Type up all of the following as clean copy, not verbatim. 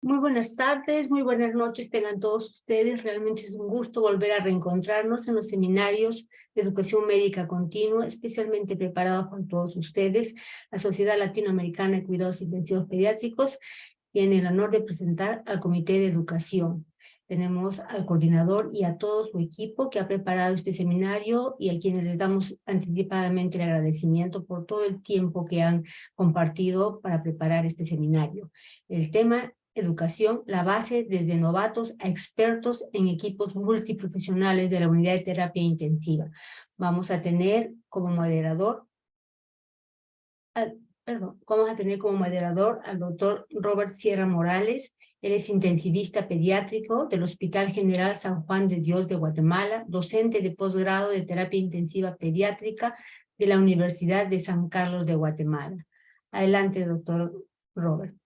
Muy buenas tardes, muy buenas noches tengan todos ustedes. Realmente es un gusto volver a reencontrarnos en los seminarios de educación médica continua, especialmente preparados por todos ustedes. La Sociedad Latinoamericana de Cuidados Intensivos Pediátricos tiene el honor de presentar al Comité de Educación. Tenemos al coordinador y a todo su equipo que ha preparado este seminario y a quienes les damos anticipadamente el agradecimiento por todo el tiempo que han compartido para preparar este seminario. El tema: educación, la base desde novatos a expertos en equipos multiprofesionales de la unidad de terapia intensiva. Vamos a tener como moderador, al doctor Robert Sierra Morales. Él es intensivista pediátrico del Hospital General San Juan de Dios de Guatemala, docente de posgrado de terapia intensiva pediátrica de la Universidad de San Carlos de Guatemala. Adelante, doctor Robert.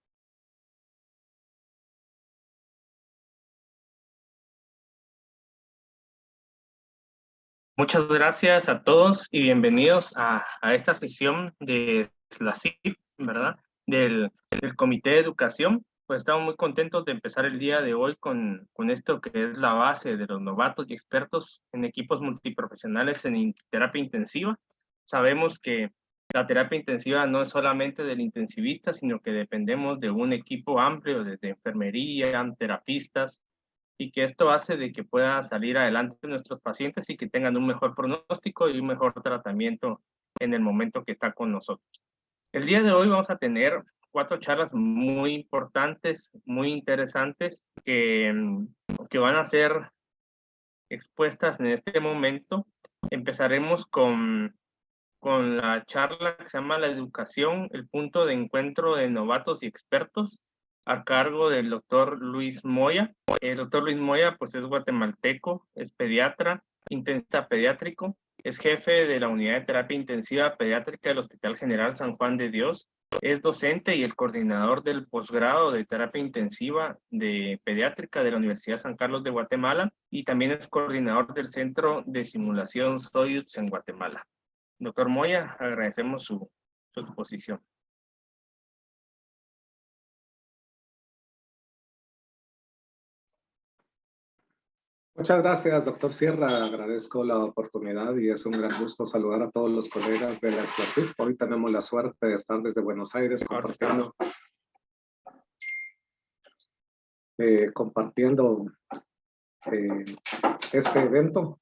Muchas gracias a todos y bienvenidos a esta sesión de la CIP, ¿verdad? Del Comité de Educación. Pues estamos muy contentos de empezar el día de hoy con esto que es la base de los novatos y expertos en equipos multiprofesionales en terapia intensiva. Sabemos que la terapia intensiva no es solamente del intensivista, sino que dependemos de un equipo amplio desde enfermería, terapistas, y que esto hace de que puedan salir adelante nuestros pacientes y que tengan un mejor pronóstico y un mejor tratamiento en el momento que está con nosotros. El día de hoy vamos a tener 4 charlas muy importantes, muy interesantes, que van a ser expuestas en este momento. Empezaremos con la charla que se llama La Educación, el punto de encuentro de novatos y expertos, a cargo del doctor Luis Moya. El doctor Luis Moya pues es guatemalteco, es pediatra, intensivista pediátrico, es jefe de la unidad de terapia intensiva pediátrica del Hospital General San Juan de Dios, es docente y el coordinador del posgrado de terapia intensiva de pediátrica de la Universidad San Carlos de Guatemala y también es coordinador del Centro de Simulación Soyuz en Guatemala. Doctor Moya, agradecemos su exposición. Muchas gracias, doctor Sierra. Agradezco la oportunidad y es un gran gusto saludar a todos los colegas de la SLACIP. Hoy tenemos la suerte de estar desde Buenos Aires compartiendo este evento.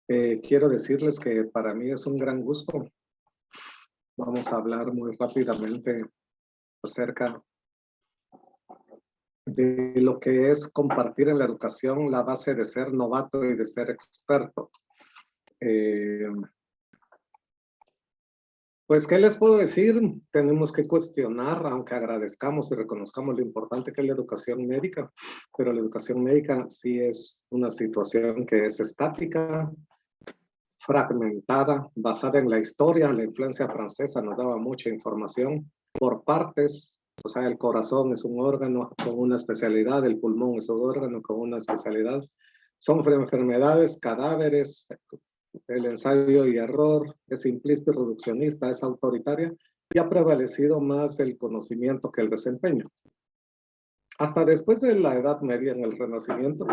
Quiero decirles que para mí es un gran gusto. Vamos a hablar muy rápidamente acerca de lo que es compartir en la educación la base de ser novato y de ser experto. Pues, ¿qué les puedo decir? Tenemos que cuestionar, aunque agradezcamos y reconozcamos lo importante que es la educación médica, pero la educación médica sí es una situación que es estática, fragmentada, basada en la historia. La influencia francesa nos daba mucha información por partes. O sea, el corazón es un órgano con una especialidad, el pulmón es un órgano con una especialidad. Son enfermedades, cadáveres, el ensayo y error, es simplista y reduccionista, es autoritaria, y ha prevalecido más el conocimiento que el desempeño. Hasta después de la Edad Media, en el Renacimiento,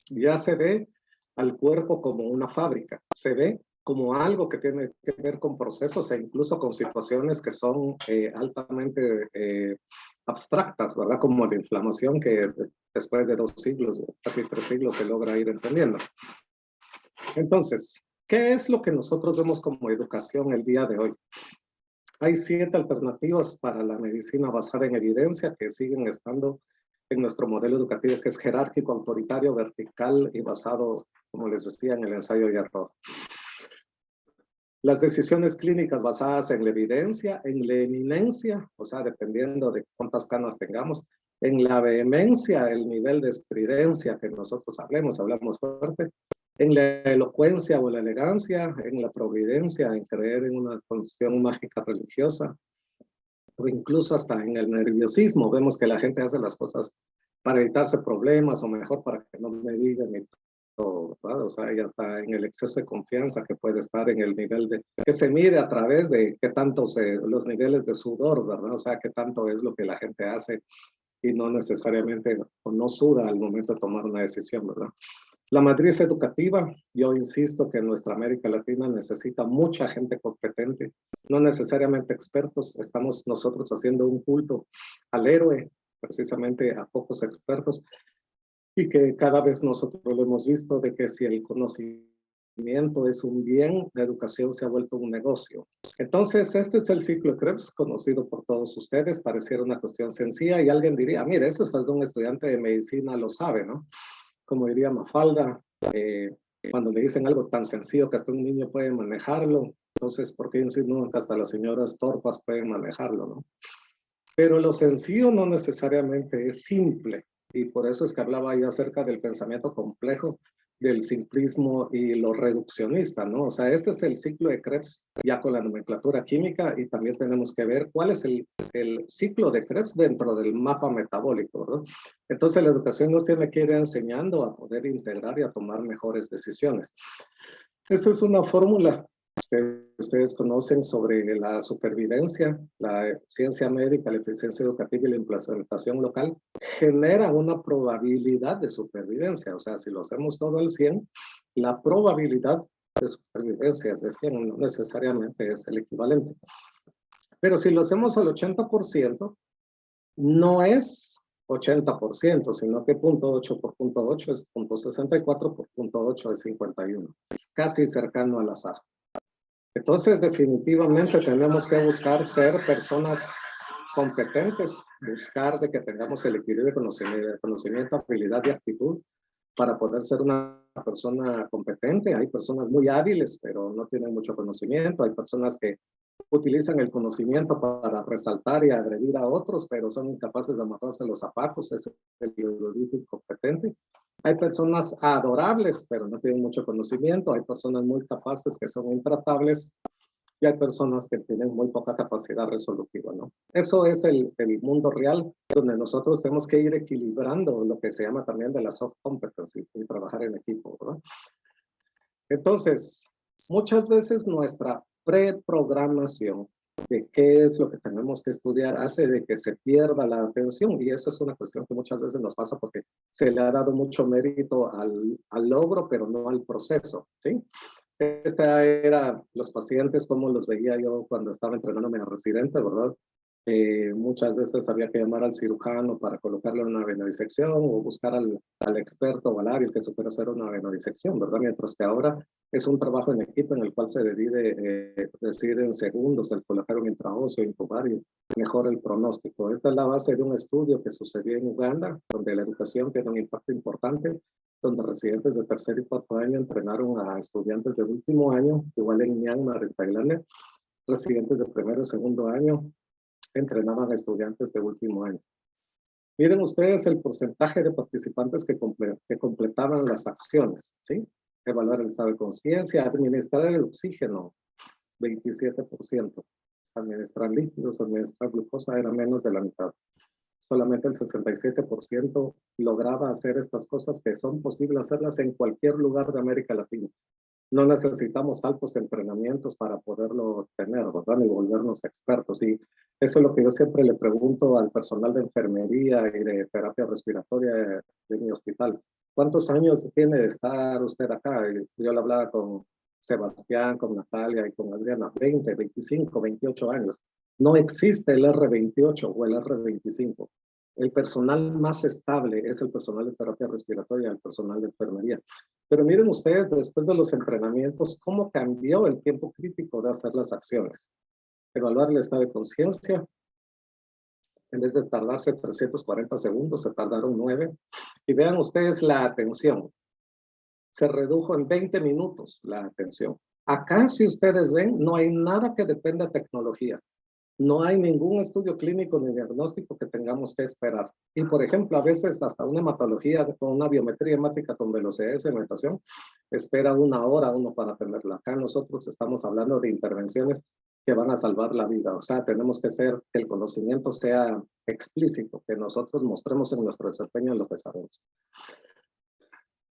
ya se ve al cuerpo como una fábrica, se ve como algo que tiene que ver con procesos e incluso con situaciones que son altamente abstractas, ¿verdad? Como la inflamación, que después de 2 siglos, casi 3 siglos, se logra ir entendiendo. Entonces, ¿qué es lo que nosotros vemos como educación el día de hoy? Hay 7 alternativas para la medicina basada en evidencia que siguen estando en nuestro modelo educativo, que es jerárquico, autoritario, vertical y basado, como les decía, en el ensayo y error. Las decisiones clínicas basadas en la evidencia, en la eminencia, o sea, dependiendo de cuántas canas tengamos, en la vehemencia, el nivel de estridencia que nosotros hablamos fuerte, en la elocuencia o la elegancia, en la providencia, en creer en una condición mágica religiosa, o incluso hasta en el nerviosismo. Vemos que la gente hace las cosas para evitarse problemas, o mejor para que no me digan y todo, ¿verdad? O sea, ya está en el exceso de confianza, que puede estar en el nivel de, que se mide a través de qué tanto los niveles de sudor, ¿verdad? O sea, qué tanto es lo que la gente hace y no necesariamente o no suda al momento de tomar una decisión, ¿verdad? La matriz educativa, yo insisto que nuestra América Latina necesita mucha gente competente, no necesariamente expertos. Estamos nosotros haciendo un culto al héroe, precisamente a pocos expertos, y que cada vez nosotros lo hemos visto de que si el conocimiento es un bien, la educación se ha vuelto un negocio. Entonces, este es el ciclo de Krebs, conocido por todos ustedes. Pareciera una cuestión sencilla y alguien diría, mire, eso es de un estudiante de medicina, lo sabe, ¿no? Como diría Mafalda, cuando le dicen algo tan sencillo que hasta un niño puede manejarlo, entonces, ¿por qué insinúan que hasta las señoras torpas pueden manejarlo, no? Pero lo sencillo no necesariamente es simple, y por eso es que hablaba yo acerca del pensamiento complejo, del simplismo y lo reduccionista, ¿no? O sea, este es el ciclo de Krebs ya con la nomenclatura química, y también tenemos que ver cuál es el ciclo de Krebs dentro del mapa metabólico, ¿no? Entonces la educación nos tiene que ir enseñando a poder integrar y a tomar mejores decisiones. Esta es una fórmula que ustedes conocen sobre la supervivencia, la ciencia médica, la eficiencia educativa y la implementación local, genera una probabilidad de supervivencia. O sea, si lo hacemos todo al 100, la probabilidad de supervivencia es de 100, no necesariamente es el equivalente. Pero si lo hacemos al 80%, no es 80%, sino que 0.8 por 0.8 es 0.64 por 0.8 es 51. Es casi cercano al azar. Entonces, definitivamente tenemos que buscar ser personas competentes, buscar de que tengamos el equilibrio de conocimiento, habilidad y actitud para poder ser una persona competente. Hay personas muy hábiles, pero no tienen mucho conocimiento. Hay personas que utilizan el conocimiento para resaltar y agredir a otros, pero son incapaces de amarrarse los zapatos. Ese es el erudito incompetente. Hay personas adorables, pero no tienen mucho conocimiento. Hay personas muy capaces que son intratables. Y hay personas que tienen muy poca capacidad resolutiva, ¿no? Eso es el mundo real, donde nosotros tenemos que ir equilibrando lo que se llama también de la soft competency y trabajar en equipo, ¿verdad? Entonces, muchas veces nuestra preprogramación de qué es lo que tenemos que estudiar hace de que se pierda la atención, y eso es una cuestión que muchas veces nos pasa porque se le ha dado mucho mérito al logro, pero no al proceso, ¿sí? Esta era los pacientes, como los veía yo cuando estaba entrenándome a residente, ¿verdad? Muchas veces había que llamar al cirujano para colocarle una venodisección o buscar al experto o al hábil que supiera hacer una venodisección, ¿verdad? Mientras que ahora es un trabajo en equipo en el cual se decide en segundos el colocar un intraóseo, intubar y mejora el pronóstico. Esta es la base de un estudio que sucedió en Uganda, donde la educación tiene un impacto importante, donde residentes de tercer y cuarto año entrenaron a estudiantes de último año, igual en Myanmar, en Tailandia, residentes de primero y segundo año entrenaban a estudiantes de último año. Miren ustedes el porcentaje de participantes que completaban las acciones, ¿sí? Evaluar el estado de conciencia, administrar el oxígeno, 27%. Administrar líquidos, administrar glucosa era menos de la mitad. Solamente el 67% lograba hacer estas cosas que son posibles hacerlas en cualquier lugar de América Latina. No necesitamos altos entrenamientos para poderlo tener, ¿verdad? Ni volvernos expertos. Y eso es lo que yo siempre le pregunto al personal de enfermería y de terapia respiratoria de mi hospital. ¿Cuántos años tiene de estar usted acá? Y yo le hablaba con Sebastián, con Natalia y con Adriana, 20, 25, 28 años. No existe el R28 o el R25. El personal más estable es el personal de terapia respiratoria, el personal de enfermería. Pero miren ustedes, después de los entrenamientos, cómo cambió el tiempo crítico de hacer las acciones. Evaluar el estado de conciencia. En vez de tardarse 340 segundos, se tardaron 9. Y vean ustedes la atención. Se redujo en 20 minutos la atención. Acá, si ustedes ven, no hay nada que dependa de tecnología. No hay ningún estudio clínico ni diagnóstico que tengamos que esperar. Y, por ejemplo, a veces hasta una hematología con una biometría hemática con velocidad de segmentación espera 1 hora uno para tenerla. Acá nosotros estamos hablando de intervenciones que van a salvar la vida. O sea, tenemos que que el conocimiento sea explícito, que nosotros mostremos en nuestro desempeño en lo que sabemos.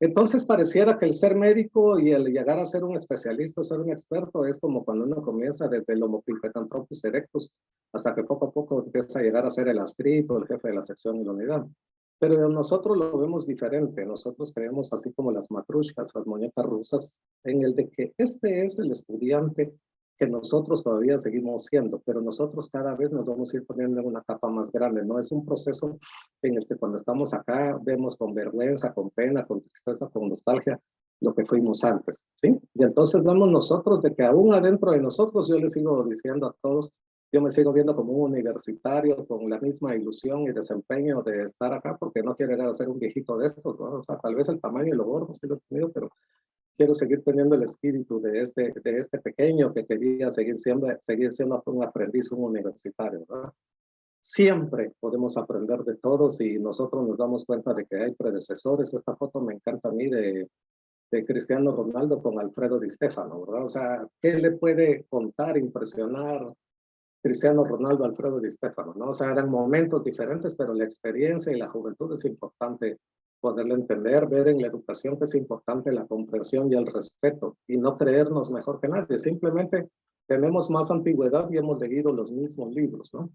Entonces pareciera que el ser médico y el llegar a ser un especialista o ser un experto es como cuando uno comienza desde el Homo pithecanthropus erectus hasta que poco a poco empieza a llegar a ser el adscrito, el jefe de la sección y la unidad. Pero nosotros lo vemos diferente. Nosotros creemos, así como las matrushkas, las muñecas rusas, en el de que este es el estudiante que nosotros todavía seguimos siendo, pero nosotros cada vez nos vamos a ir poniendo en una capa más grande, ¿no? Es un proceso en el que cuando estamos acá vemos con vergüenza, con pena, con tristeza, con nostalgia lo que fuimos antes, ¿sí? Y entonces vemos nosotros de que aún adentro de nosotros, yo les sigo diciendo a todos, yo me sigo viendo como un universitario con la misma ilusión y desempeño de estar acá, porque no quiero llegar a ser un viejito de estos, ¿no? O sea, tal vez el tamaño y lo gordo sí lo he tenido, pero quiero seguir teniendo el espíritu de este pequeño que quería seguir siendo un aprendiz, un universitario, ¿verdad? Siempre podemos aprender de todos y nosotros nos damos cuenta de que hay predecesores. Esta foto me encanta a mí de Cristiano Ronaldo con Alfredo Di Stéfano, ¿verdad? O sea, ¿qué le puede contar, impresionar Cristiano Ronaldo, Alfredo Di Stéfano, ¿no? O sea, eran momentos diferentes, pero la experiencia y la juventud es importante poderlo entender, ver en la educación que es importante la comprensión y el respeto, y no creernos mejor que nadie, simplemente tenemos más antigüedad y hemos leído los mismos libros, ¿no?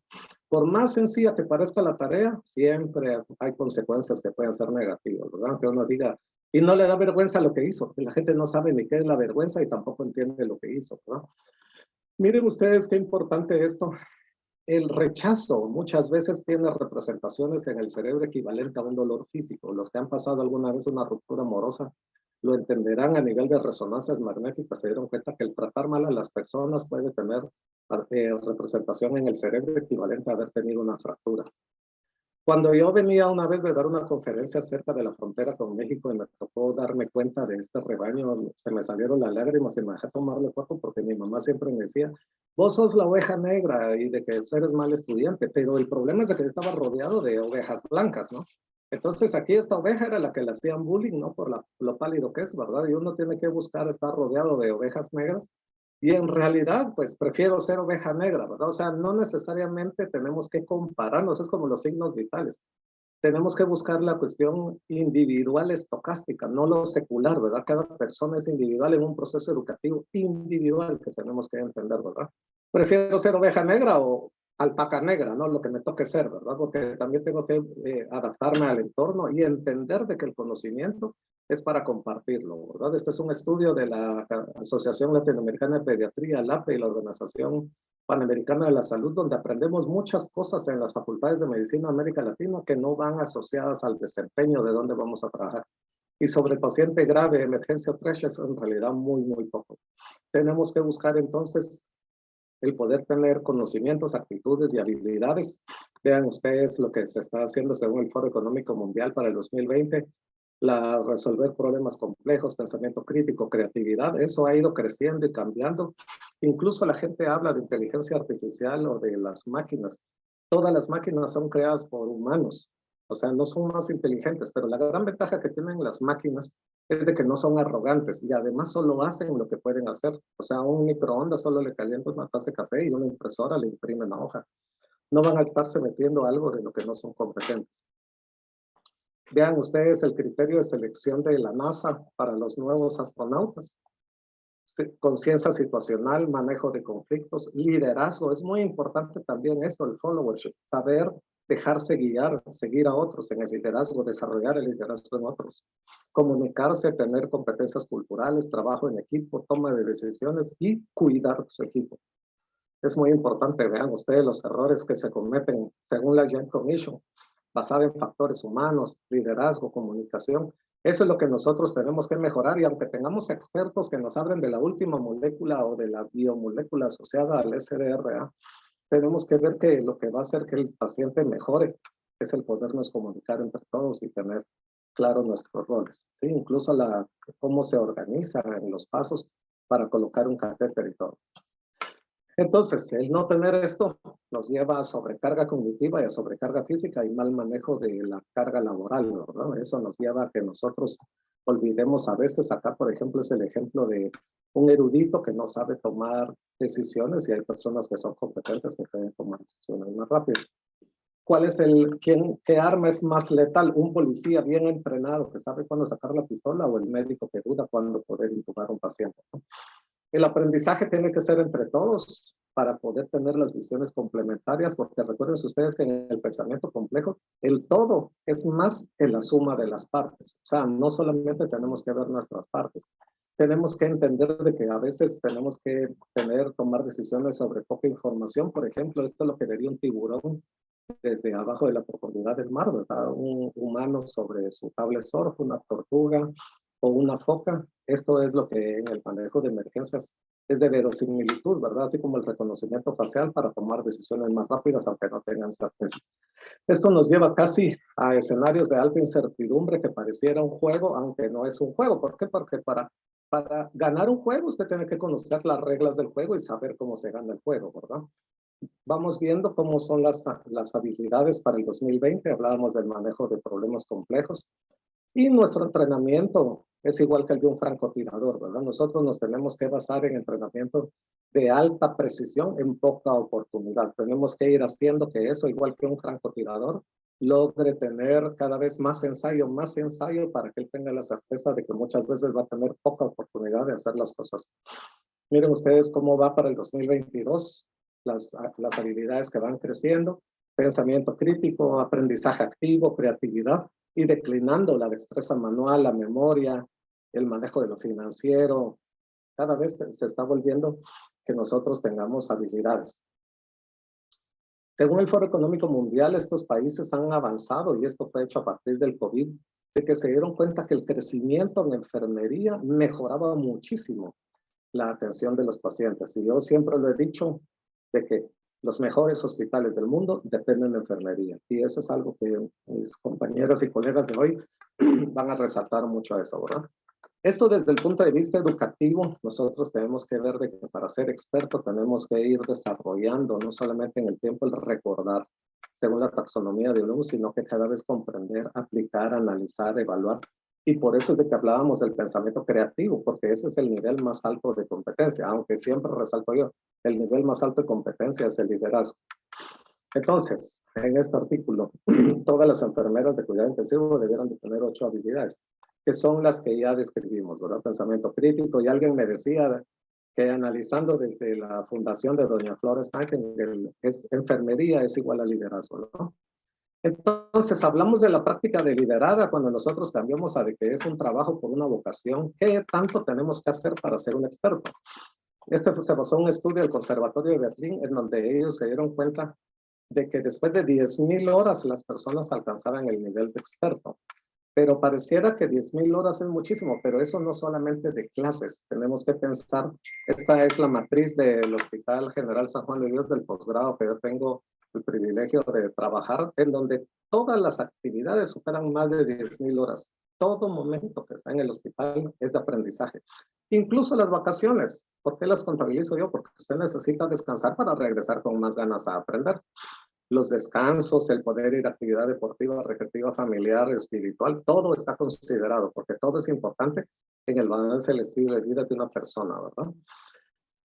Por más sencilla que parezca la tarea, siempre hay consecuencias que pueden ser negativas, ¿verdad? Que uno diga, y no le da vergüenza lo que hizo, que la gente no sabe ni qué es la vergüenza y tampoco entiende lo que hizo, ¿verdad? Miren ustedes qué importante esto. El rechazo muchas veces tiene representaciones en el cerebro equivalente a un dolor físico. Los que han pasado alguna vez una ruptura amorosa lo entenderán a nivel de resonancias magnéticas. Se dieron cuenta que el tratar mal a las personas puede tener representación en el cerebro equivalente a haber tenido una fractura. Cuando yo venía una vez de dar una conferencia cerca de la frontera con México y me tocó darme cuenta de este rebaño, se me salieron las lágrimas y me dejé tomarle foto porque mi mamá siempre me decía, vos sos la oveja negra y de que eres mal estudiante, pero el problema es de que estaba rodeado de ovejas blancas, ¿no? Entonces aquí esta oveja era la que le hacían bullying, ¿no? Por lo pálido que es, ¿verdad? Y uno tiene que buscar estar rodeado de ovejas negras. Y en realidad, pues prefiero ser oveja negra, ¿verdad? O sea, no necesariamente tenemos que compararnos, es como los signos vitales. Tenemos que buscar la cuestión individual estocástica, no lo secular, ¿verdad? Cada persona es individual en un proceso educativo individual que tenemos que entender, ¿verdad? Prefiero ser oveja negra o alpaca negra, ¿no? Lo que me toque ser, ¿verdad? Porque también tengo que adaptarme al entorno y entender de que el conocimiento es para compartirlo, ¿verdad? Este es un estudio de la Asociación Latinoamericana de Pediatría, LAPE, y la Organización Panamericana de la Salud, donde aprendemos muchas cosas en las facultades de medicina de América Latina que no van asociadas al desempeño de dónde vamos a trabajar. Y sobre el paciente grave, emergencia o trash, es en realidad muy, muy poco. Tenemos que buscar entonces el poder tener conocimientos, actitudes y habilidades. Vean ustedes lo que se está haciendo según el Foro Económico Mundial para el 2020, resolver problemas complejos, pensamiento crítico, creatividad, eso ha ido creciendo y cambiando. Incluso la gente habla de inteligencia artificial o de las máquinas. Todas las máquinas son creadas por humanos, o sea, no son más inteligentes, pero la gran ventaja que tienen las máquinas es de que no son arrogantes y además solo hacen lo que pueden hacer. O sea, un microondas solo le calienta una taza de café y una impresora le imprime una hoja. No van a estarse metiendo algo de lo que no son competentes. Vean ustedes el criterio de selección de la NASA para los nuevos astronautas. Conciencia situacional, manejo de conflictos, liderazgo. Es muy importante también esto, el followership, saber dejarse guiar, seguir a otros en el liderazgo, desarrollar el liderazgo en otros, comunicarse, tener competencias culturales, trabajo en equipo, toma de decisiones y cuidar su equipo. Es muy importante, vean ustedes los errores que se cometen según la Young Commission, basada en factores humanos, liderazgo, comunicación. Eso es lo que nosotros tenemos que mejorar y aunque tengamos expertos que nos hablen de la última molécula o de la biomolécula asociada al SDRA, tenemos que ver que lo que va a hacer que el paciente mejore es el podernos comunicar entre todos y tener claros nuestros roles. ¿Sí? Incluso cómo se organiza en los pasos para colocar un catéter y todo. Entonces, el no tener esto nos lleva a sobrecarga cognitiva y a sobrecarga física y mal manejo de la carga laboral, ¿no? Eso nos lleva a que nosotros olvidemos a veces, acá por ejemplo es el ejemplo de un erudito que no sabe tomar decisiones y hay personas que son competentes que pueden tomar decisiones más rápido. ¿Cuál es qué arma es más letal? ¿Un policía bien entrenado que sabe cuándo sacar la pistola o el médico que duda cuándo poder intubar a un paciente, ¿no? El aprendizaje tiene que ser entre todos para poder tener las visiones complementarias, porque recuerden ustedes que en el pensamiento complejo, el todo es más que la suma de las partes. O sea, no solamente tenemos que ver nuestras partes, tenemos que entender de que a veces tenemos que tomar decisiones sobre poca información. Por ejemplo, esto es lo que vería un tiburón desde abajo de la profundidad del mar, ¿verdad? Un humano sobre su tablet surf, una tortuga o una foca. Esto es lo que en el manejo de emergencias es de verosimilitud, ¿verdad? Así como el reconocimiento facial para tomar decisiones más rápidas, aunque no tengan certeza. Esto nos lleva casi a escenarios de alta incertidumbre que pareciera un juego, aunque no es un juego. ¿Por qué? Porque para ganar un juego usted tiene que conocer las reglas del juego y saber cómo se gana el juego, ¿verdad? Vamos viendo cómo son las habilidades para el 2020. Hablábamos del manejo de problemas complejos. Y nuestro entrenamiento es igual que el de un francotirador, ¿verdad? Nosotros nos tenemos que basar en entrenamiento de alta precisión en poca oportunidad. Tenemos que ir haciendo que eso, igual que un francotirador, logre tener cada vez más ensayo para que él tenga la certeza de que muchas veces va a tener poca oportunidad de hacer las cosas. Miren ustedes cómo va para el 2022, las habilidades que van creciendo, pensamiento crítico, aprendizaje activo, creatividad, y declinando la destreza manual, la memoria, el manejo de lo financiero. Cada vez se está volviendo que nosotros tengamos habilidades. Según el Foro Económico Mundial, estos países han avanzado, y esto fue hecho a partir del COVID, de que se dieron cuenta que el crecimiento en enfermería mejoraba muchísimo la atención de los pacientes. Y yo siempre lo he dicho, de que los mejores hospitales del mundo dependen de enfermería. Y eso es algo que mis compañeras y colegas de hoy van a resaltar mucho a eso, ¿verdad? Esto desde el punto de vista educativo, nosotros tenemos que ver de que para ser experto tenemos que ir desarrollando, no solamente en el tiempo el recordar, según la taxonomía de Bloom, sino que cada vez comprender, aplicar, analizar, evaluar. Y por eso es de que hablábamos del pensamiento creativo, porque ese es el nivel más alto de competencia, aunque siempre resalto yo, el nivel más alto de competencia es el liderazgo. Entonces, en este artículo, todas las enfermeras de cuidado intensivo debieran de tener 8 habilidades, que son las que ya describimos, ¿verdad? Pensamiento crítico, y alguien me decía que analizando desde la fundación de doña Flores Tangen, enfermería es igual a liderazgo, ¿no? Entonces, hablamos de la práctica de liderada cuando nosotros cambiamos a de que es un trabajo por una vocación. ¿Qué tanto tenemos que hacer para ser un experto? Se basó en un estudio del Conservatorio de Berlín en donde ellos se dieron cuenta de que después de 10,000 horas las personas alcanzaban el nivel de experto. Pero pareciera que 10,000 horas es muchísimo, pero eso no solamente de clases. Tenemos que pensar, esta es la matriz del Hospital General San Juan de Dios del posgrado que yo tengo el privilegio de trabajar, en donde todas las actividades superan más de 10,000 horas. Todo momento que está en el hospital es de aprendizaje. Incluso las vacaciones. ¿Por qué las contabilizo yo? Porque usted necesita descansar para regresar con más ganas a aprender. Los descansos, el poder ir a actividad deportiva, recreativa, familiar, espiritual, todo está considerado, porque todo es importante en el balance del estilo de vida de una persona, ¿verdad?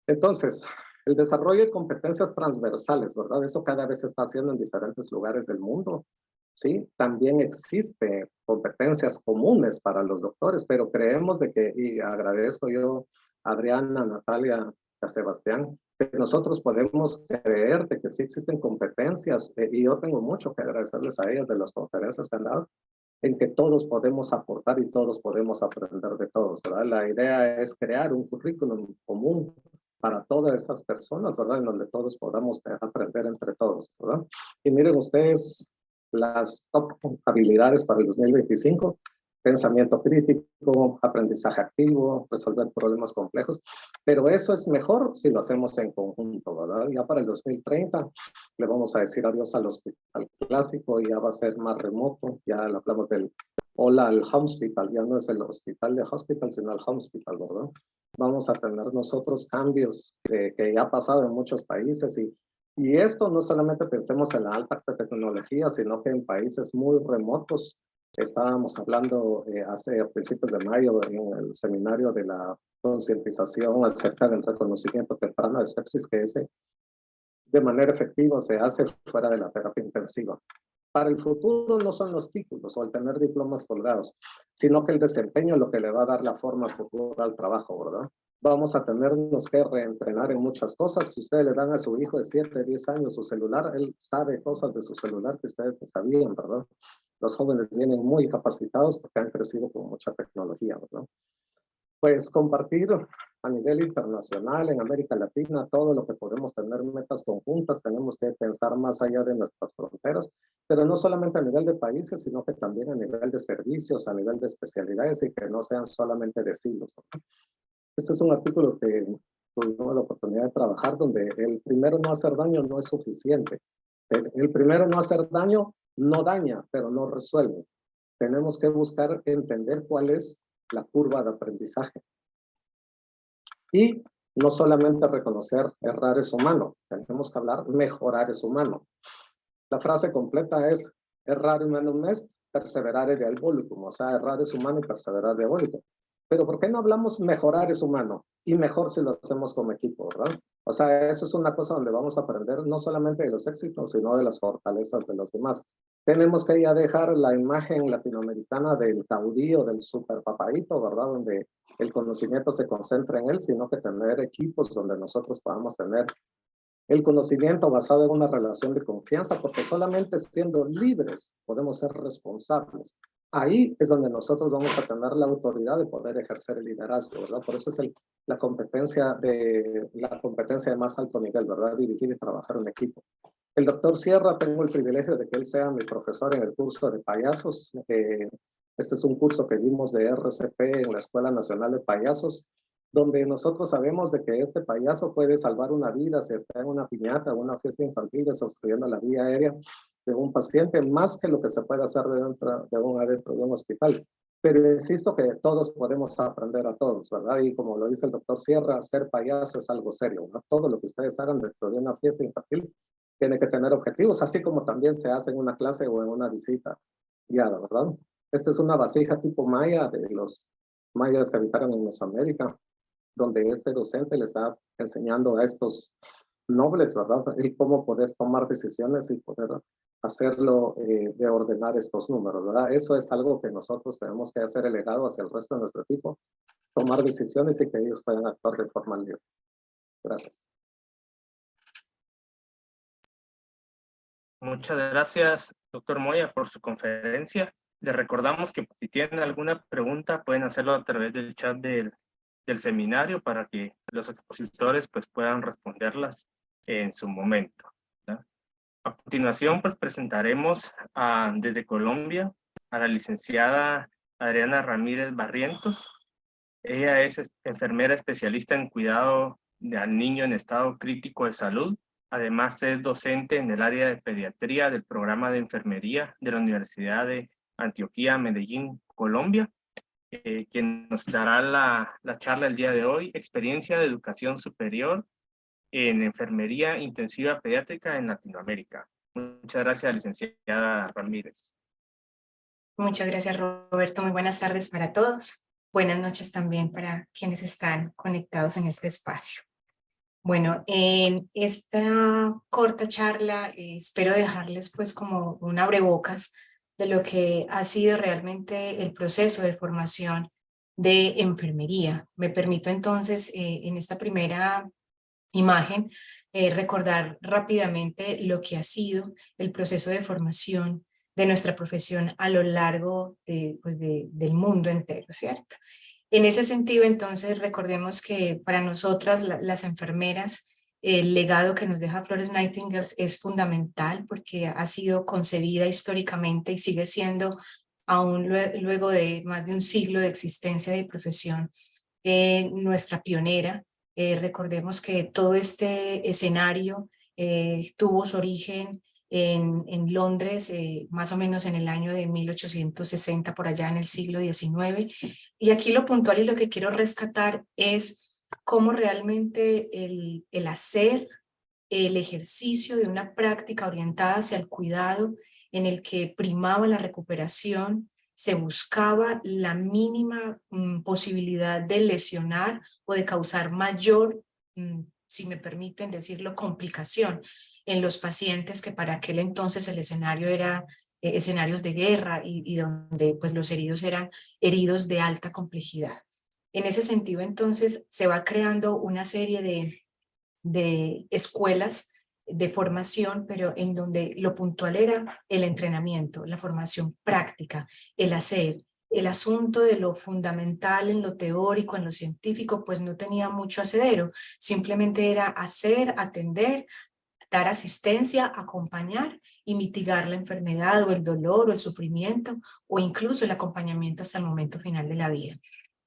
Entonces, el desarrollo de competencias transversales, ¿verdad? Eso cada vez se está haciendo en diferentes lugares del mundo, ¿sí? También existe competencias comunes para los doctores, pero creemos de que, y agradezco yo a Adriana, Natalia, a Sebastián, que nosotros podemos creer de que sí existen competencias, y yo tengo mucho que agradecerles a ellas de las conferencias que han dado, en que todos podemos aportar y todos podemos aprender de todos, ¿verdad? La idea es crear un currículum común para todas estas personas, ¿verdad? En donde todos podamos aprender entre todos, ¿verdad? Y miren ustedes las top habilidades para el 2025. Pensamiento crítico, aprendizaje activo, resolver problemas complejos, pero eso es mejor si lo hacemos en conjunto, ¿verdad? Ya para el 2030 le vamos a decir adiós al hospital clásico, ya va a ser más remoto, ya hablamos del hola al hospital, ya no es el hospital de hospital, sino el hospital, ¿verdad? Vamos a tener nosotros cambios que ya ha pasado en muchos países y esto no solamente pensemos en la alta tecnología, sino que en países muy remotos. Estábamos hablando hace principios de mayo en el seminario de la concientización acerca del reconocimiento temprano de sepsis, que ese de manera efectiva se hace fuera de la terapia intensiva. Para el futuro no son los títulos o el tener diplomas colgados, sino que el desempeño es lo que le va a dar la forma futura al trabajo, ¿verdad? Vamos a tenernos que reentrenar en muchas cosas. Si ustedes le dan a su hijo de 7, 10 años su celular, él sabe cosas de su celular que ustedes no sabían, ¿verdad? Los jóvenes vienen muy capacitados porque han crecido con mucha tecnología, ¿verdad? Pues compartir a nivel internacional, en América Latina, todo lo que podemos tener metas conjuntas, tenemos que pensar más allá de nuestras fronteras, pero no solamente a nivel de países, sino que también a nivel de servicios, a nivel de especialidades y que no sean solamente de silos. Este es un artículo que tuvimos la oportunidad de trabajar donde el primero no hacer daño no es suficiente. El primero no hacer daño no daña, pero no resuelve. Tenemos que buscar entender cuál es la curva de aprendizaje. Y no solamente reconocer errar es humano, tenemos que hablar mejorar es humano. La frase completa es errar humanum est, perseverare diabolicum, o sea, errar es humano y perseverar diabólico. Pero ¿por qué no hablamos mejorar es humano? Y mejor si lo hacemos como equipo, ¿verdad? O sea, eso es una cosa donde vamos a aprender no solamente de los éxitos, sino de las fortalezas de los demás. Tenemos que ya dejar la imagen latinoamericana del caudillo, del super papaíto, ¿verdad? Donde el conocimiento se concentra en él, sino que tener equipos donde nosotros podamos tener el conocimiento basado en una relación de confianza, porque solamente siendo libres podemos ser responsables. Ahí es donde nosotros vamos a tener la autoridad de poder ejercer el liderazgo, ¿verdad? Por eso es la competencia de más alto nivel, ¿verdad? Dirigir y trabajar en equipo. El doctor Sierra, tengo el privilegio de que él sea mi profesor en el curso de payasos. Este es un curso que dimos de RCP en la Escuela Nacional de Payasos, donde nosotros sabemos de que este payaso puede salvar una vida si está en una piñata o una fiesta infantil obstruyendo la vía aérea de un paciente, más que lo que se puede hacer adentro de un hospital. Pero insisto que todos podemos aprender a todos, ¿verdad? Y como lo dice el doctor Sierra, ser payaso es algo serio, ¿verdad? Todo lo que ustedes hagan dentro de una fiesta infantil tiene que tener objetivos, así como también se hace en una clase o en una visita guiada, ¿verdad? Esta es una vasija tipo maya de los mayas que habitaron en Mesoamérica, donde este docente le está enseñando a estos nobles, ¿verdad? El cómo poder tomar decisiones y poder hacerlo de ordenar estos números, ¿verdad? Eso es algo que nosotros tenemos que hacer el legado hacia el resto de nuestro equipo, tomar decisiones y que ellos puedan actuar de forma libre. Gracias. Muchas gracias, doctor Moya, por su conferencia. Les recordamos que si tienen alguna pregunta pueden hacerlo a través del chat del seminario para que los expositores pues, puedan responderlas en su momento, ¿verdad? A continuación, pues presentaremos desde Colombia a la licenciada Adriana Ramírez Barrientos. Ella es enfermera especialista en cuidado al niño en estado crítico de salud. Además, es docente en el área de pediatría del programa de enfermería de la Universidad de Antioquia, Medellín, Colombia, quien nos dará la charla el día de hoy, experiencia de educación superior en enfermería intensiva pediátrica en Latinoamérica. Muchas gracias, licenciada Ramírez. Muchas gracias, Roberto. Muy buenas tardes para todos. Buenas noches también para quienes están conectados en este espacio. Bueno, en esta corta charla espero dejarles pues como un abrebocas de lo que ha sido realmente el proceso de formación de enfermería. Me permito entonces en esta primera imagen recordar rápidamente lo que ha sido el proceso de formación de nuestra profesión a lo largo del mundo entero, ¿cierto? En ese sentido, entonces, recordemos que para nosotras, las enfermeras, el legado que nos deja Florence Nightingale es fundamental porque ha sido concebida históricamente y sigue siendo, aún luego de más de un siglo de existencia de profesión, nuestra pionera. Recordemos que todo este escenario tuvo su origen en Londres, más o menos en el año de 1860, por allá en el siglo XIX. Y aquí lo puntual y lo que quiero rescatar es cómo realmente el hacer, el ejercicio de una práctica orientada hacia el cuidado en el que primaba la recuperación, se buscaba la mínima posibilidad de lesionar o de causar mayor, si me permiten decirlo, complicación en los pacientes, que para aquel entonces el escenario era escenarios de guerra y donde pues, los heridos eran heridos de alta complejidad. En ese sentido, entonces, se va creando una serie de escuelas de formación, pero en donde lo puntual era el entrenamiento, la formación práctica, el hacer. El asunto de lo fundamental en lo teórico, en lo científico, pues no tenía mucho asidero, simplemente era hacer, atender, dar asistencia, acompañar y mitigar la enfermedad o el dolor o el sufrimiento o incluso el acompañamiento hasta el momento final de la vida.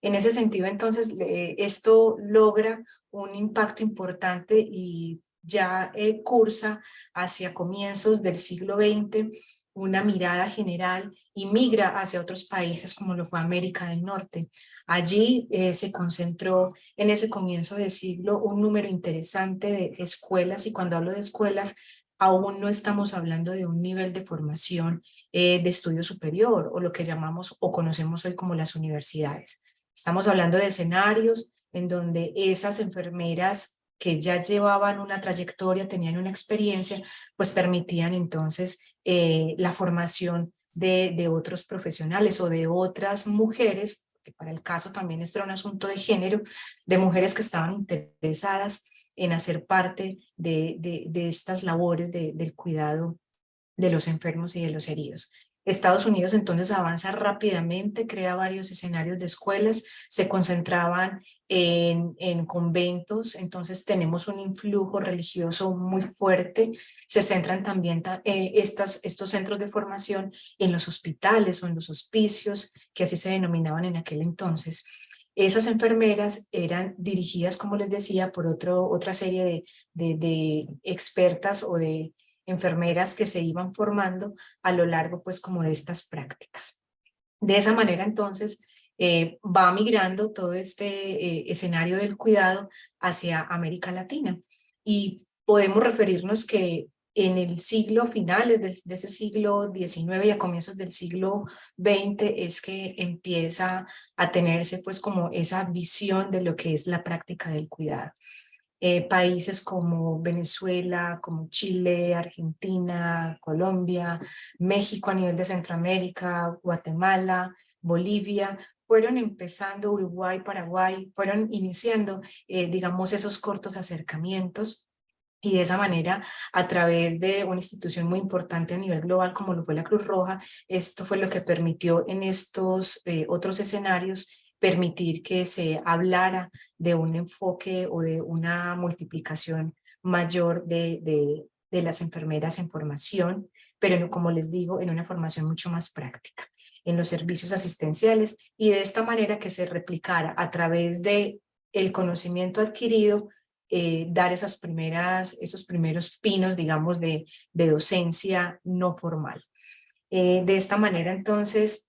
En ese sentido, entonces, esto logra un impacto importante y ya cursa hacia comienzos del siglo XX una mirada general y migra hacia otros países como lo fue América del Norte. Allí se concentró en ese comienzo de siglo un número interesante de escuelas, y cuando hablo de escuelas aún no estamos hablando de un nivel de formación de estudio superior o lo que llamamos o conocemos hoy como las universidades. Estamos hablando de escenarios en donde esas enfermeras que ya llevaban una trayectoria, tenían una experiencia, pues permitían entonces la formación de otros profesionales o de otras mujeres, que para el caso también esto era un asunto de género, de mujeres que estaban interesadas en hacer parte de estas labores del cuidado de los enfermos y de los heridos. Estados Unidos entonces avanza rápidamente, crea varios escenarios de escuelas, se concentraban en conventos, entonces tenemos un influjo religioso muy fuerte, se centran también estos centros de formación en los hospitales o en los hospicios, que así se denominaban en aquel entonces. Esas enfermeras eran dirigidas, como les decía, por otra serie de expertas o de enfermeras que se iban formando a lo largo pues como de estas prácticas. De esa manera entonces va migrando todo este escenario del cuidado hacia América Latina, y podemos referirnos que en el siglo finales de ese siglo XIX y a comienzos del siglo XX es que empieza a tenerse pues como esa visión de lo que es la práctica del cuidado. Países como Venezuela, como Chile, Argentina, Colombia, México a nivel de Centroamérica, Guatemala, Bolivia, fueron empezando, Uruguay, Paraguay, fueron iniciando, digamos, esos cortos acercamientos. Y de esa manera, a través de una institución muy importante a nivel global como lo fue la Cruz Roja, esto fue lo que permitió en estos otros escenarios permitir que se hablara de un enfoque o de una multiplicación mayor de las enfermeras en formación, pero como les digo, en una formación mucho más práctica, en los servicios asistenciales, y de esta manera que se replicara a través de el conocimiento adquirido, dar esos primeros pinos, digamos, de docencia no formal. De esta manera, entonces,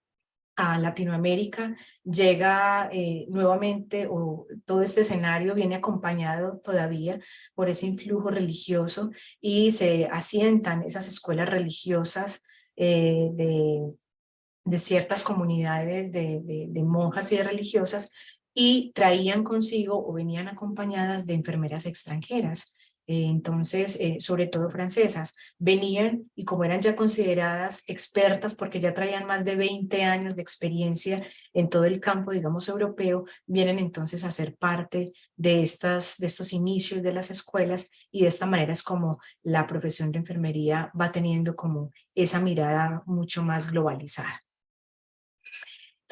a Latinoamérica llega nuevamente, o todo este escenario viene acompañado todavía por ese influjo religioso, y se asientan esas escuelas religiosas de ciertas comunidades de monjas y de religiosas, y traían consigo o venían acompañadas de enfermeras extranjeras. Entonces, sobre todo francesas, venían, y como eran ya consideradas expertas porque ya traían más de 20 años de experiencia en todo el campo, digamos, europeo, vienen entonces a ser parte de estos inicios de las escuelas, y de esta manera es como la profesión de enfermería va teniendo como esa mirada mucho más globalizada.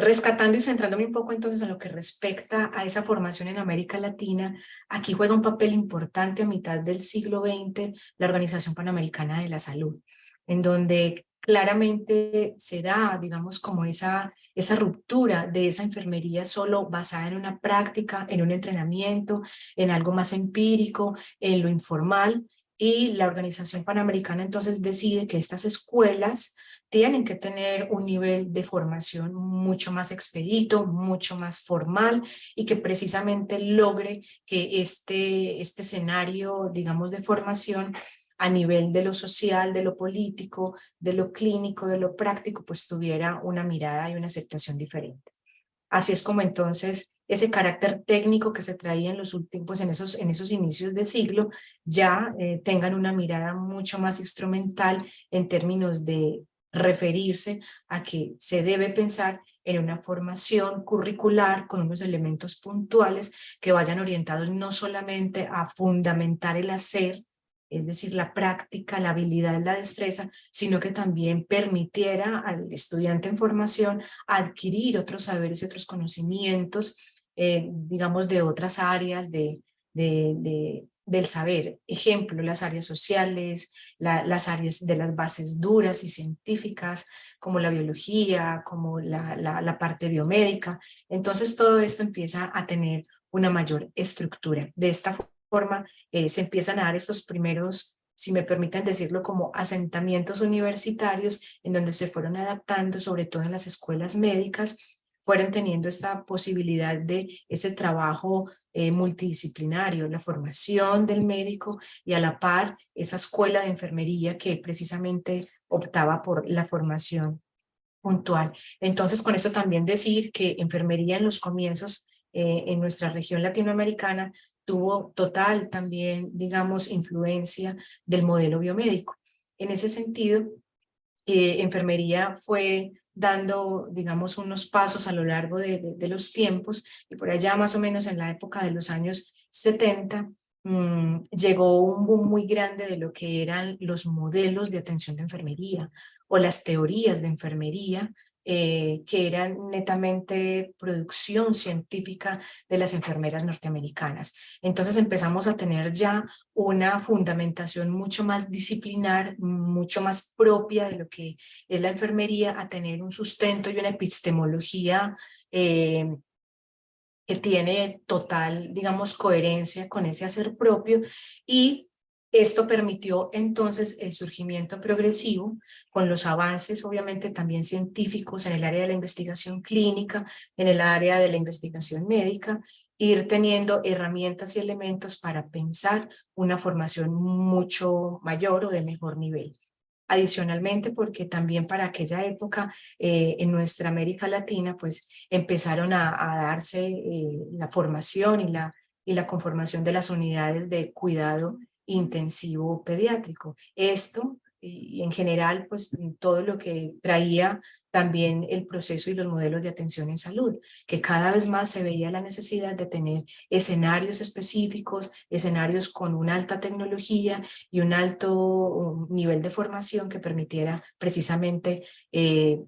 Rescatando y centrándome un poco entonces en lo que respecta a esa formación en América Latina, aquí juega un papel importante a mitad del siglo XX la Organización Panamericana de la Salud, en donde claramente se da, digamos, como esa ruptura de esa enfermería solo basada en una práctica, en un entrenamiento, en algo más empírico, en lo informal, y la Organización Panamericana entonces decide que estas escuelas tienen que tener un nivel de formación mucho más expedito, mucho más formal, y que precisamente logre que este escenario, digamos, de formación a nivel de lo social, de lo político, de lo clínico, de lo práctico, pues tuviera una mirada y una aceptación diferente. Así es como entonces ese carácter técnico que se traía en los últimos, pues en esos inicios de siglo, ya tengan una mirada mucho más instrumental en términos de referirse a que se debe pensar en una formación curricular con unos elementos puntuales que vayan orientados no solamente a fundamentar el hacer, es decir, la práctica, la habilidad, la destreza, sino que también permitiera al estudiante en formación adquirir otros saberes y otros conocimientos, digamos, de otras áreas del saber. Ejemplo, las áreas sociales, las áreas de las bases duras y científicas, como la biología, como la parte biomédica. Entonces todo esto empieza a tener una mayor estructura. De esta forma se empiezan a dar estos primeros, si me permiten decirlo, como asentamientos universitarios en donde se fueron adaptando, sobre todo en las escuelas médicas, fueron teniendo esta posibilidad de ese trabajo multidisciplinario, la formación del médico y a la par esa escuela de enfermería que precisamente optaba por la formación puntual. Entonces, con esto también decir que enfermería en los comienzos en nuestra región latinoamericana tuvo total también, digamos, influencia del modelo biomédico. En ese sentido, enfermería fue dando, digamos, unos pasos a lo largo de los tiempos, y por allá más o menos en la época de los años 70, llegó un boom muy grande de lo que eran los modelos de atención de enfermería o las teorías de enfermería, que eran netamente producción científica de las enfermeras norteamericanas. Entonces empezamos a tener ya una fundamentación mucho más disciplinar, mucho más propia de lo que es la enfermería, a tener un sustento y una epistemología que tiene total, digamos, coherencia con ese hacer propio, y esto permitió entonces el surgimiento progresivo con los avances obviamente también científicos en el área de la investigación clínica, en el área de la investigación médica, ir teniendo herramientas y elementos para pensar una formación mucho mayor o de mejor nivel. Adicionalmente, porque también para aquella época en nuestra América Latina, pues empezaron a darse la formación y la conformación de las unidades de cuidado intensivo pediátrico. Esto, y en general, pues todo lo que traía también el proceso y los modelos de atención en salud, que cada vez más se veía la necesidad de tener escenarios específicos, escenarios con una alta tecnología y un alto nivel de formación que permitiera precisamente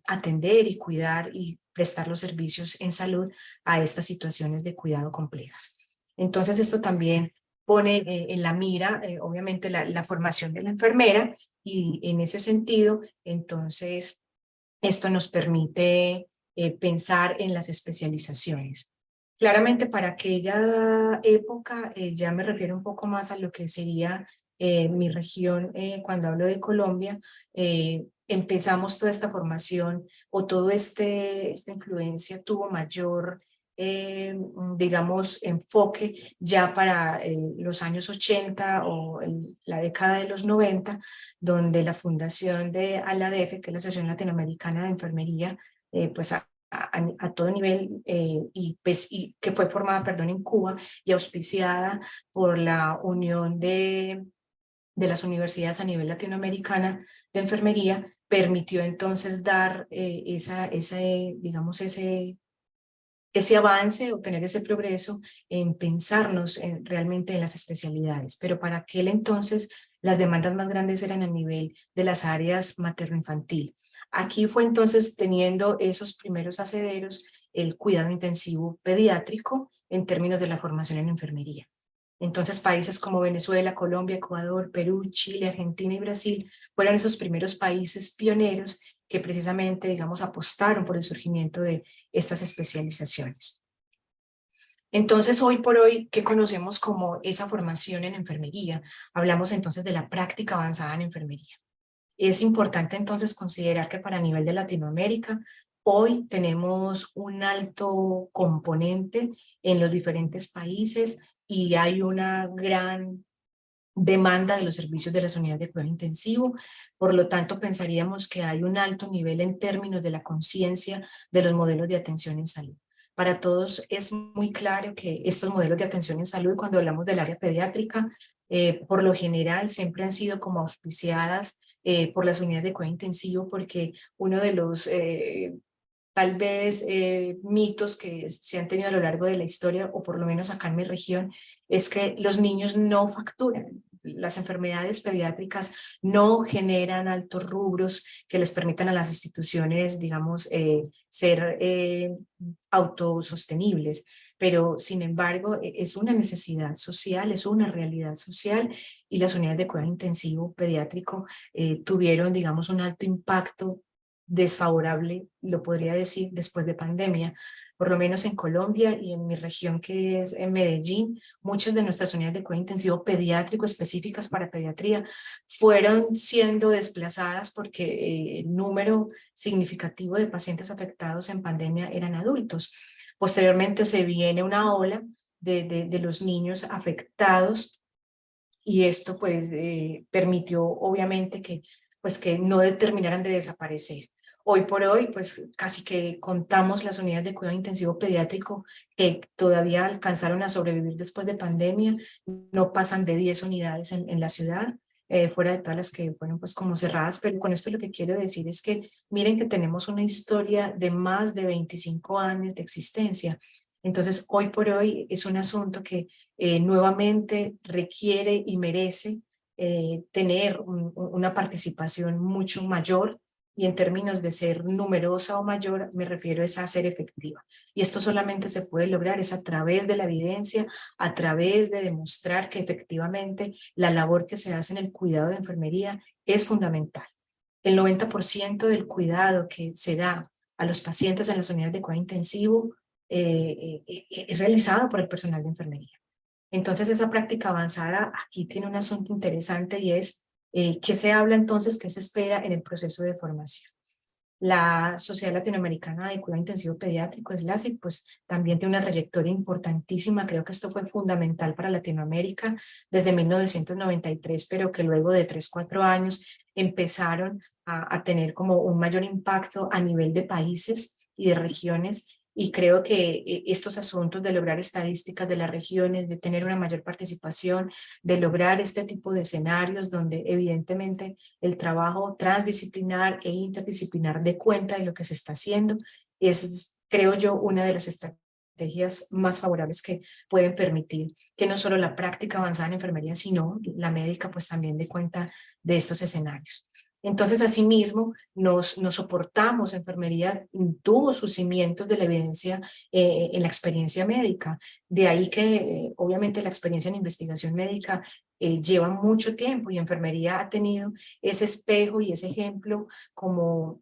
atender y cuidar y prestar los servicios en salud a estas situaciones de cuidado complejas. Entonces esto también pone en la mira, obviamente, la formación de la enfermera, y en ese sentido, entonces, esto nos permite pensar en las especializaciones. Claramente para aquella época, ya me refiero un poco más a lo que sería mi región cuando hablo de Colombia, empezamos toda esta formación o toda esta influencia tuvo mayor, digamos, enfoque ya para los años 80 o la década de los 90, donde la fundación de ALADEF, que es la Asociación Latinoamericana de Enfermería, pues a todo nivel, y que fue formada, perdón, en Cuba y auspiciada por la Unión de las Universidades a nivel latinoamericana de Enfermería, permitió entonces dar digamos, ese avance o tener ese progreso en pensarnos realmente en las especialidades. Pero para aquel entonces las demandas más grandes eran a nivel de las áreas materno-infantil. Aquí fue entonces teniendo esos primeros acederos el cuidado intensivo pediátrico en términos de la formación en enfermería. Entonces países como Venezuela, Colombia, Ecuador, Perú, Chile, Argentina y Brasil fueron esos primeros países pioneros que precisamente, digamos, apostaron por el surgimiento de estas especializaciones. Entonces, hoy por hoy, ¿qué conocemos como esa formación en enfermería? Hablamos entonces de la práctica avanzada en enfermería. Es importante entonces considerar que para nivel de Latinoamérica, hoy tenemos un alto componente en los diferentes países y hay una gran demanda de los servicios de las unidades de cuidado intensivo. Por lo tanto, pensaríamos que hay un alto nivel en términos de la conciencia de los modelos de atención en salud. Para todos es muy claro que estos modelos de atención en salud, cuando hablamos del área pediátrica, por lo general siempre han sido como auspiciadas por las unidades de cuidado intensivo, porque uno de los tal vez mitos que se han tenido a lo largo de la historia, o por lo menos acá en mi región, es que los niños no facturan. Las enfermedades pediátricas no generan altos rubros que les permitan a las instituciones, digamos, ser autosostenibles, pero sin embargo es una necesidad social, es una realidad social, y las unidades de cuidado intensivo pediátrico tuvieron, digamos, un alto impacto desfavorable, lo podría decir, después de pandemia. Por lo menos en Colombia y en mi región, que es en Medellín, muchas de nuestras unidades de cuidado intensivo pediátrico específicas para pediatría fueron siendo desplazadas porque el número significativo de pacientes afectados en pandemia eran adultos. Posteriormente se viene una ola de los niños afectados, y esto pues permitió obviamente que no determinaran de desaparecer. Hoy por hoy, pues casi que contamos las unidades de cuidado intensivo pediátrico que todavía alcanzaron a sobrevivir después de pandemia, no pasan de 10 unidades en la ciudad, fuera de todas las que fueron pues como cerradas. Pero con esto lo que quiero decir es que miren que tenemos una historia de más de 25 años de existencia. Entonces, hoy por hoy es un asunto que nuevamente requiere y merece tener una participación mucho mayor, y en términos de ser numerosa o mayor me refiero a ser efectiva. Y esto solamente se puede lograr es a través de la evidencia, a través de demostrar que efectivamente la labor que se hace en el cuidado de enfermería es fundamental. El 90% del cuidado que se da a los pacientes en las unidades de cuidado intensivo es realizado por el personal de enfermería. Entonces esa práctica avanzada aquí tiene un asunto interesante, y es ¿qué se habla entonces? ¿Qué se espera en el proceso de formación? La Sociedad Latinoamericana de Cuidado Intensivo Pediátrico, SLACI, pues también tiene una trayectoria importantísima. Creo que esto fue fundamental para Latinoamérica desde 1993, pero que luego de 3-4 años empezaron a tener como un mayor impacto a nivel de países y de regiones. Y creo que estos asuntos de lograr estadísticas de las regiones, de tener una mayor participación, de lograr este tipo de escenarios donde evidentemente el trabajo transdisciplinar e interdisciplinar dé cuenta de lo que se está haciendo, es, creo yo, una de las estrategias más favorables que pueden permitir que no solo la práctica avanzada en enfermería, sino la médica, pues también dé cuenta de estos escenarios. Entonces, asimismo, nos soportamos, enfermería tuvo sus cimientos de la evidencia en la experiencia médica. De ahí que, obviamente, la experiencia en investigación médica lleva mucho tiempo, y enfermería ha tenido ese espejo y ese ejemplo como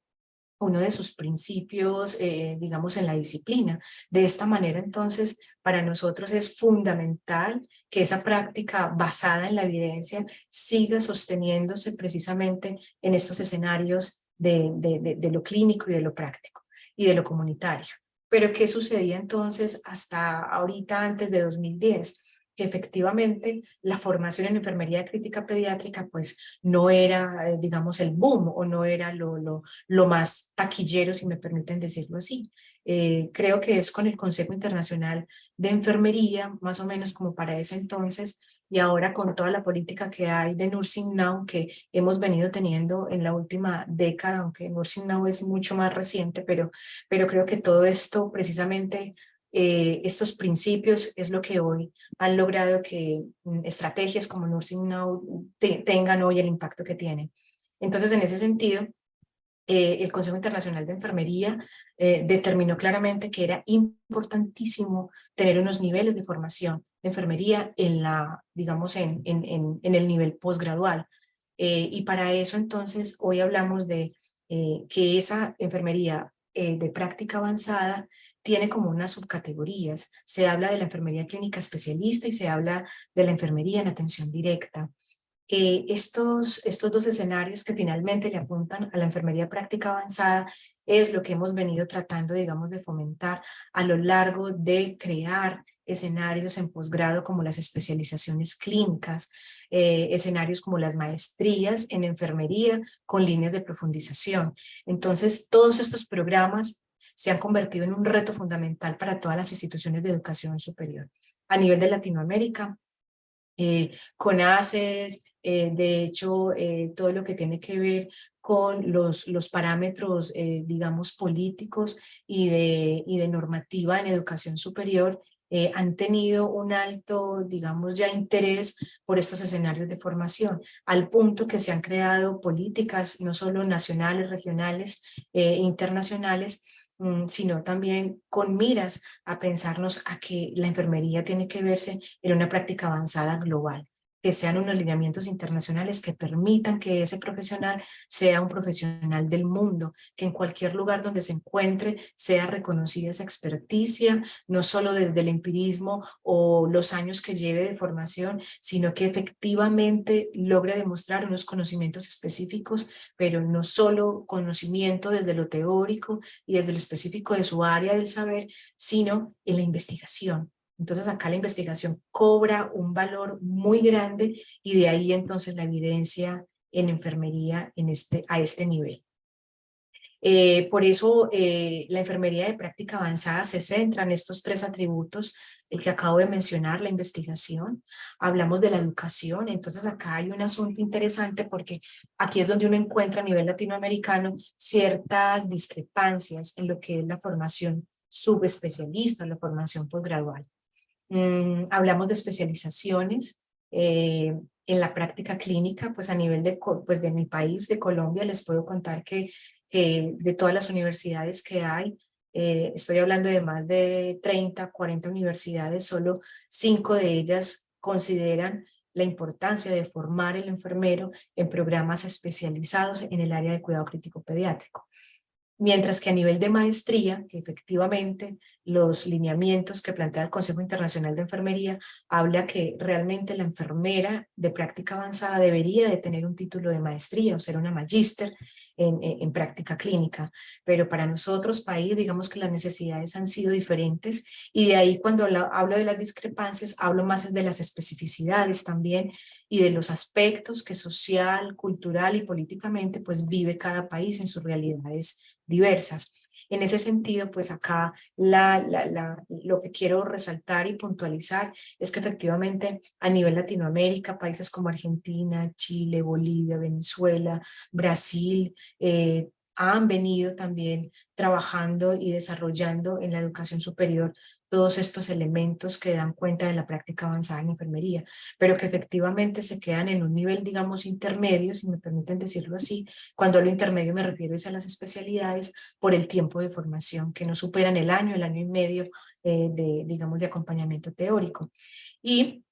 uno de sus principios, digamos, en la disciplina. De esta manera, entonces, para nosotros es fundamental que esa práctica basada en la evidencia siga sosteniéndose precisamente en estos escenarios de lo clínico y de lo práctico y de lo comunitario. Pero ¿qué sucedía entonces hasta ahorita, antes de 2010? Que efectivamente la formación en enfermería crítica pediátrica pues no era, digamos, el boom, o no era lo más taquillero, si me permiten decirlo así. Creo que es con el Consejo Internacional de Enfermería, más o menos como para ese entonces, y ahora con toda la política que hay de Nursing Now, que hemos venido teniendo en la última década, aunque Nursing Now es mucho más reciente, pero creo que todo esto precisamente, estos principios es lo que hoy han logrado que estrategias como Nursing Now tengan hoy el impacto que tienen. Entonces, en ese sentido, el Consejo Internacional de Enfermería determinó claramente que era importantísimo tener unos niveles de formación de enfermería en la, digamos, en el nivel posgradual. Y para eso, entonces, hoy hablamos de que esa enfermería de práctica avanzada tiene como unas subcategorías. Se habla de la enfermería clínica especialista y se habla de la enfermería en atención directa. Estos dos escenarios que finalmente le apuntan a la enfermería práctica avanzada es lo que hemos venido tratando, digamos, de fomentar a lo largo de crear escenarios en posgrado como las especializaciones clínicas, escenarios como las maestrías en enfermería con líneas de profundización. Entonces, todos estos programas se han convertido en un reto fundamental para todas las instituciones de educación superior. A nivel de Latinoamérica, con ACES, de hecho, todo lo que tiene que ver con los parámetros, digamos, políticos y de normativa en educación superior, han tenido un alto, digamos, ya interés por estos escenarios de formación, al punto que se han creado políticas no solo nacionales, regionales, internacionales, sino también con miras a pensarnos a que la enfermería tiene que verse en una práctica avanzada global, que sean unos lineamientos internacionales que permitan que ese profesional sea un profesional del mundo, que en cualquier lugar donde se encuentre sea reconocida esa experticia, no solo desde el empirismo o los años que lleve de formación, sino que efectivamente logre demostrar unos conocimientos específicos, pero no solo conocimiento desde lo teórico y desde lo específico de su área del saber, sino en la investigación. Entonces acá la investigación cobra un valor muy grande y de ahí entonces la evidencia en enfermería a este nivel. Por eso la enfermería de práctica avanzada se centra en estos tres atributos, el que acabo de mencionar, la investigación. Hablamos de la educación, entonces acá hay un asunto interesante porque aquí es donde uno encuentra a nivel latinoamericano ciertas discrepancias en lo que es la formación subespecialista, la formación posgradual. Hablamos de especializaciones en la práctica clínica, pues a nivel de mi país, de Colombia, les puedo contar que de todas las universidades que hay, estoy hablando de más de 30, 40 universidades, solo 5 de ellas consideran la importancia de formar el enfermero en programas especializados en el área de cuidado crítico pediátrico. Mientras que a nivel de maestría, que efectivamente los lineamientos que plantea el Consejo Internacional de Enfermería habla que realmente la enfermera de práctica avanzada debería de tener un título de maestría o ser una magíster en práctica clínica, pero para nosotros, país, digamos que las necesidades han sido diferentes y de ahí cuando hablo de las discrepancias, hablo más de las especificidades también y de los aspectos que social, cultural y políticamente pues vive cada país en sus realidades diversas. En ese sentido, pues acá lo que quiero resaltar y puntualizar es que efectivamente a nivel Latinoamérica, países como Argentina, Chile, Bolivia, Venezuela, Brasil, han venido también trabajando y desarrollando en la educación superior todos estos elementos que dan cuenta de la práctica avanzada en enfermería, pero que efectivamente se quedan en un nivel, digamos, intermedio, si me permiten decirlo así. Cuando hablo intermedio me refiero a las especialidades por el tiempo de formación, que no superan el año y medio digamos, de acompañamiento teórico. Y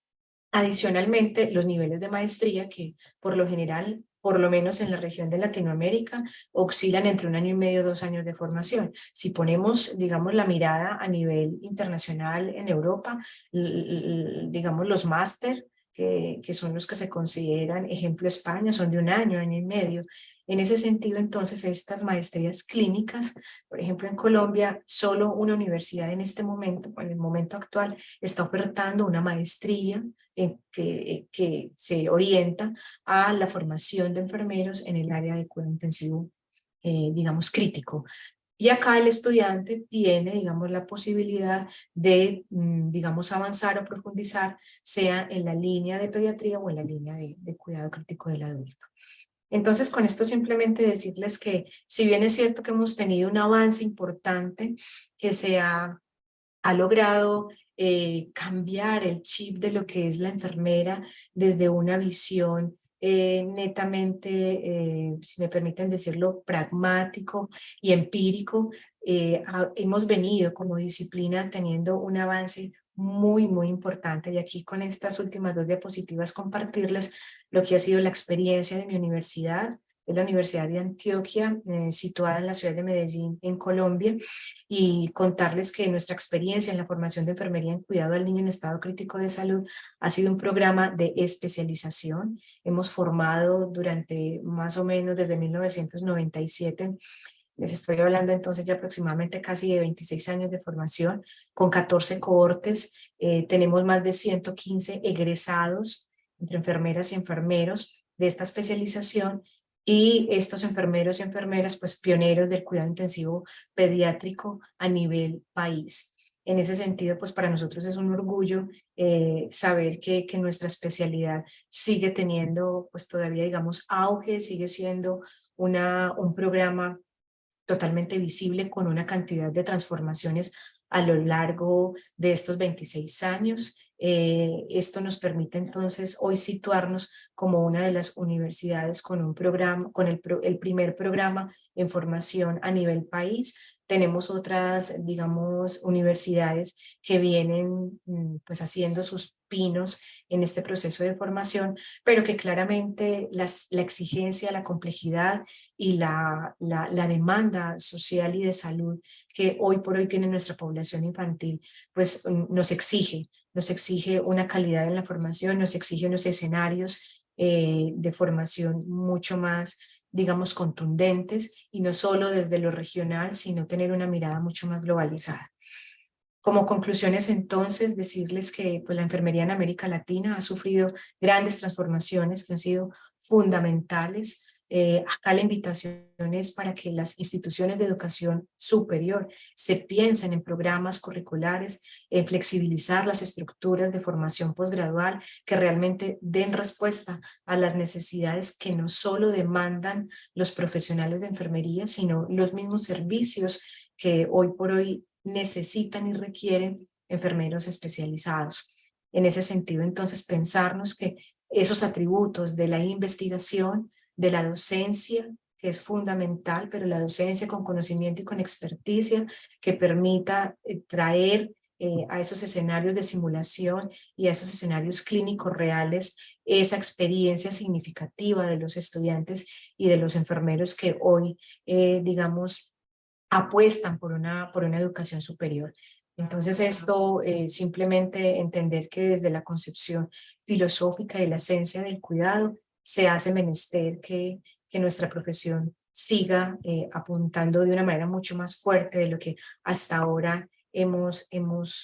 adicionalmente, los niveles de maestría que por lo general, por lo menos en la región de Latinoamérica, oscilan entre 1 año y medio, 2 años de formación. Si ponemos, digamos, la mirada a nivel internacional en Europa, digamos, los máster, que son los que se consideran, ejemplo España, son de 1 año, año y medio. En ese sentido, entonces, estas maestrías clínicas, por ejemplo, en Colombia, solo una universidad en este momento, en el momento actual, está ofertando una maestría que se orienta a la formación de enfermeros en el área de cuidado intensivo, digamos, crítico. Y acá el estudiante tiene, digamos, la posibilidad de, digamos, avanzar o profundizar, sea en la línea de pediatría o en la línea de cuidado crítico del adulto. Entonces, con esto simplemente decirles que, si bien es cierto que hemos tenido un avance importante, que se ha logrado cambiar el chip de lo que es la enfermera desde una visión netamente, si me permiten decirlo, pragmático y empírico. Hemos venido como disciplina teniendo un avance muy, muy importante. Y aquí con estas últimas 2 diapositivas compartirles lo que ha sido la experiencia de mi universidad, de la Universidad de Antioquia, situada en la ciudad de Medellín, en Colombia, y contarles que nuestra experiencia en la formación de enfermería en cuidado al niño en estado crítico de salud ha sido un programa de especialización. Hemos formado durante más o menos desde 1997, les estoy hablando entonces ya aproximadamente casi de 26 años de formación, con 14 cohortes, tenemos más de 115 egresados entre enfermeras y enfermeros de esta especialización, y estos enfermeros y enfermeras, pues pioneros del cuidado intensivo pediátrico a nivel país. En ese sentido, pues para nosotros es un orgullo saber que nuestra especialidad sigue teniendo pues todavía digamos auge, sigue siendo un programa totalmente visible con una cantidad de transformaciones a lo largo de estos 26 años. Esto nos permite entonces hoy situarnos como una de las universidades con un programa, con el primer programa en formación a nivel país. Tenemos otras, digamos, universidades que vienen pues haciendo sus pinos en este proceso de formación, pero que claramente la exigencia, la complejidad y la demanda social y de salud que hoy por hoy tiene nuestra población infantil, pues nos exige una calidad en la formación, nos exige unos escenarios de formación mucho más, digamos, contundentes y no solo desde lo regional, sino tener una mirada mucho más globalizada. Como conclusiones, entonces, decirles que pues, la enfermería en América Latina ha sufrido grandes transformaciones que han sido fundamentales. Acá la invitación es para que las instituciones de educación superior se piensen en programas curriculares, en flexibilizar las estructuras de formación posgradual que realmente den respuesta a las necesidades que no solo demandan los profesionales de enfermería, sino los mismos servicios que hoy por hoy necesitan y requieren enfermeros especializados. En ese sentido, entonces, pensarnos que esos atributos de la investigación, de la docencia, que es fundamental, pero la docencia con conocimiento y con experticia que permita traer a esos escenarios de simulación y a esos escenarios clínicos reales esa experiencia significativa de los estudiantes y de los enfermeros que hoy, digamos, apuestan por una educación superior. Entonces esto simplemente entender que desde la concepción filosófica y la esencia del cuidado se hace menester que nuestra profesión siga apuntando de una manera mucho más fuerte de lo que hasta ahora digamos,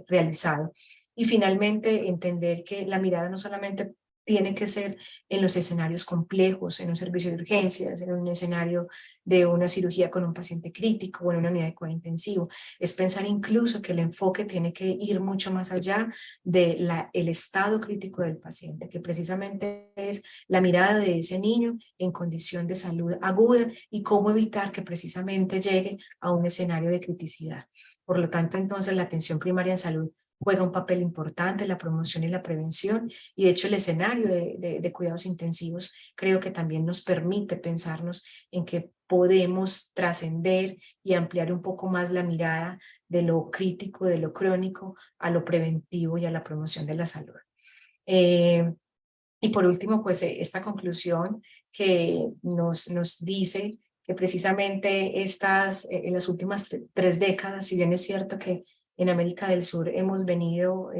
realizado. Y finalmente entender que la mirada no solamente tiene que ser en los escenarios complejos, en un servicio de urgencias, en un escenario de una cirugía con un paciente crítico o en una unidad de cuidado intensivo. Es pensar incluso que el enfoque tiene que ir mucho más allá del estado crítico del paciente, que precisamente es la mirada de ese niño en condición de salud aguda y cómo evitar que precisamente llegue a un escenario de criticidad. Por lo tanto, entonces, la atención primaria en salud juega un papel importante en la promoción y la prevención, y de hecho el escenario de cuidados intensivos creo que también nos permite pensarnos en que podemos trascender y ampliar un poco más la mirada de lo crítico, de lo crónico, a lo preventivo y a la promoción de la salud. Y por último, pues esta conclusión que nos dice que precisamente en las últimas 3 décadas, si bien es cierto que en América del Sur hemos venido,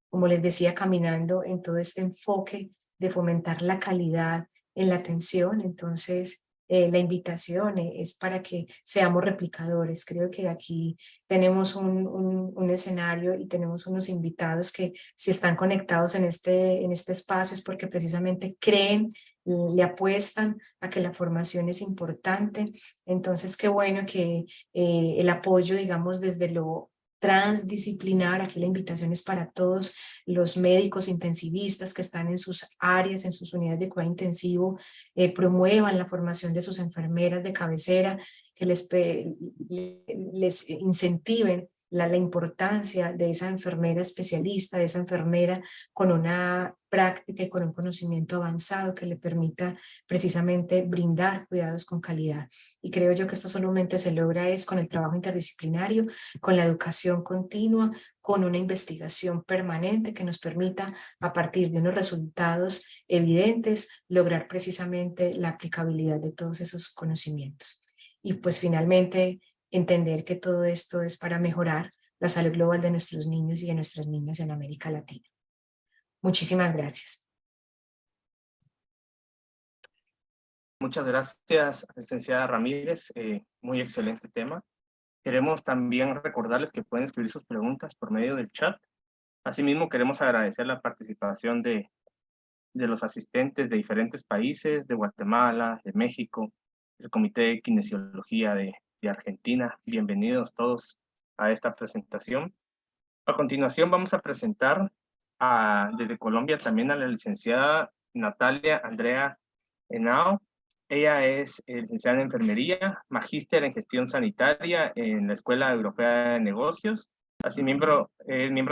como les decía, caminando en todo este enfoque de fomentar la calidad en la atención, entonces la invitación es para que seamos replicadores. Creo que aquí tenemos un escenario y tenemos unos invitados que si están conectados en este espacio es porque precisamente creen, le apuestan a que la formación es importante. Entonces, qué bueno que el apoyo, digamos, desde lo transdisciplinar, aquí la invitación es para todos los médicos intensivistas que están en sus áreas, en sus unidades de cuidado intensivo, promuevan la formación de sus enfermeras de cabecera, que les incentiven la importancia de esa enfermera especialista, de esa enfermera con una práctica y con un conocimiento avanzado que le permita precisamente brindar cuidados con calidad. Y creo yo que esto solamente se logra es con el trabajo interdisciplinario, con la educación continua, con una investigación permanente que nos permita, a partir de unos resultados evidentes, lograr precisamente la aplicabilidad de todos esos conocimientos. Y pues finalmente entender que todo esto es para mejorar la salud global de nuestros niños y de nuestras niñas en América Latina. Muchísimas gracias. Muchas gracias, licenciada Ramírez. Muy excelente tema. Queremos también recordarles que pueden escribir sus preguntas por medio del chat. Asimismo, queremos agradecer la participación de los asistentes de diferentes países, de Guatemala, de México, el Comité de Kinesiología de Argentina. Bienvenidos todos a esta presentación. A continuación vamos a presentar desde Colombia también a la licenciada Natalia Andrea Henao. Ella es licenciada en enfermería, magíster en gestión sanitaria en la Escuela Europea de Negocios. Así es miembro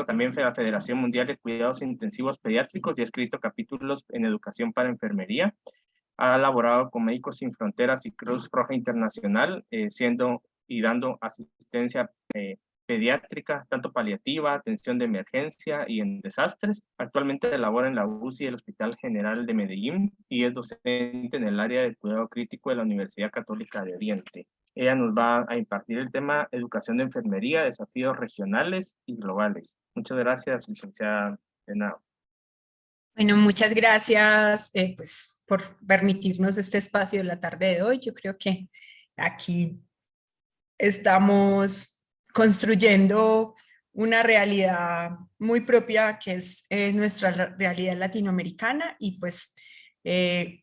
también de la Federación Mundial de Cuidados Intensivos Pediátricos y ha escrito capítulos en educación para enfermería. Ha laborado con Médicos Sin Fronteras y Cruz Roja Internacional, siendo y dando asistencia pediátrica, tanto paliativa, atención de emergencia y en desastres. Actualmente labora en la UCI del Hospital General de Medellín y es docente en el área de cuidado crítico de la Universidad Católica de Oriente. Ella nos va a impartir el tema educación de enfermería, desafíos regionales y globales. Muchas gracias, licenciada Henao. Bueno, muchas gracias pues, por permitirnos este espacio la tarde de hoy. Yo creo que aquí estamos construyendo una realidad muy propia que es nuestra realidad latinoamericana y pues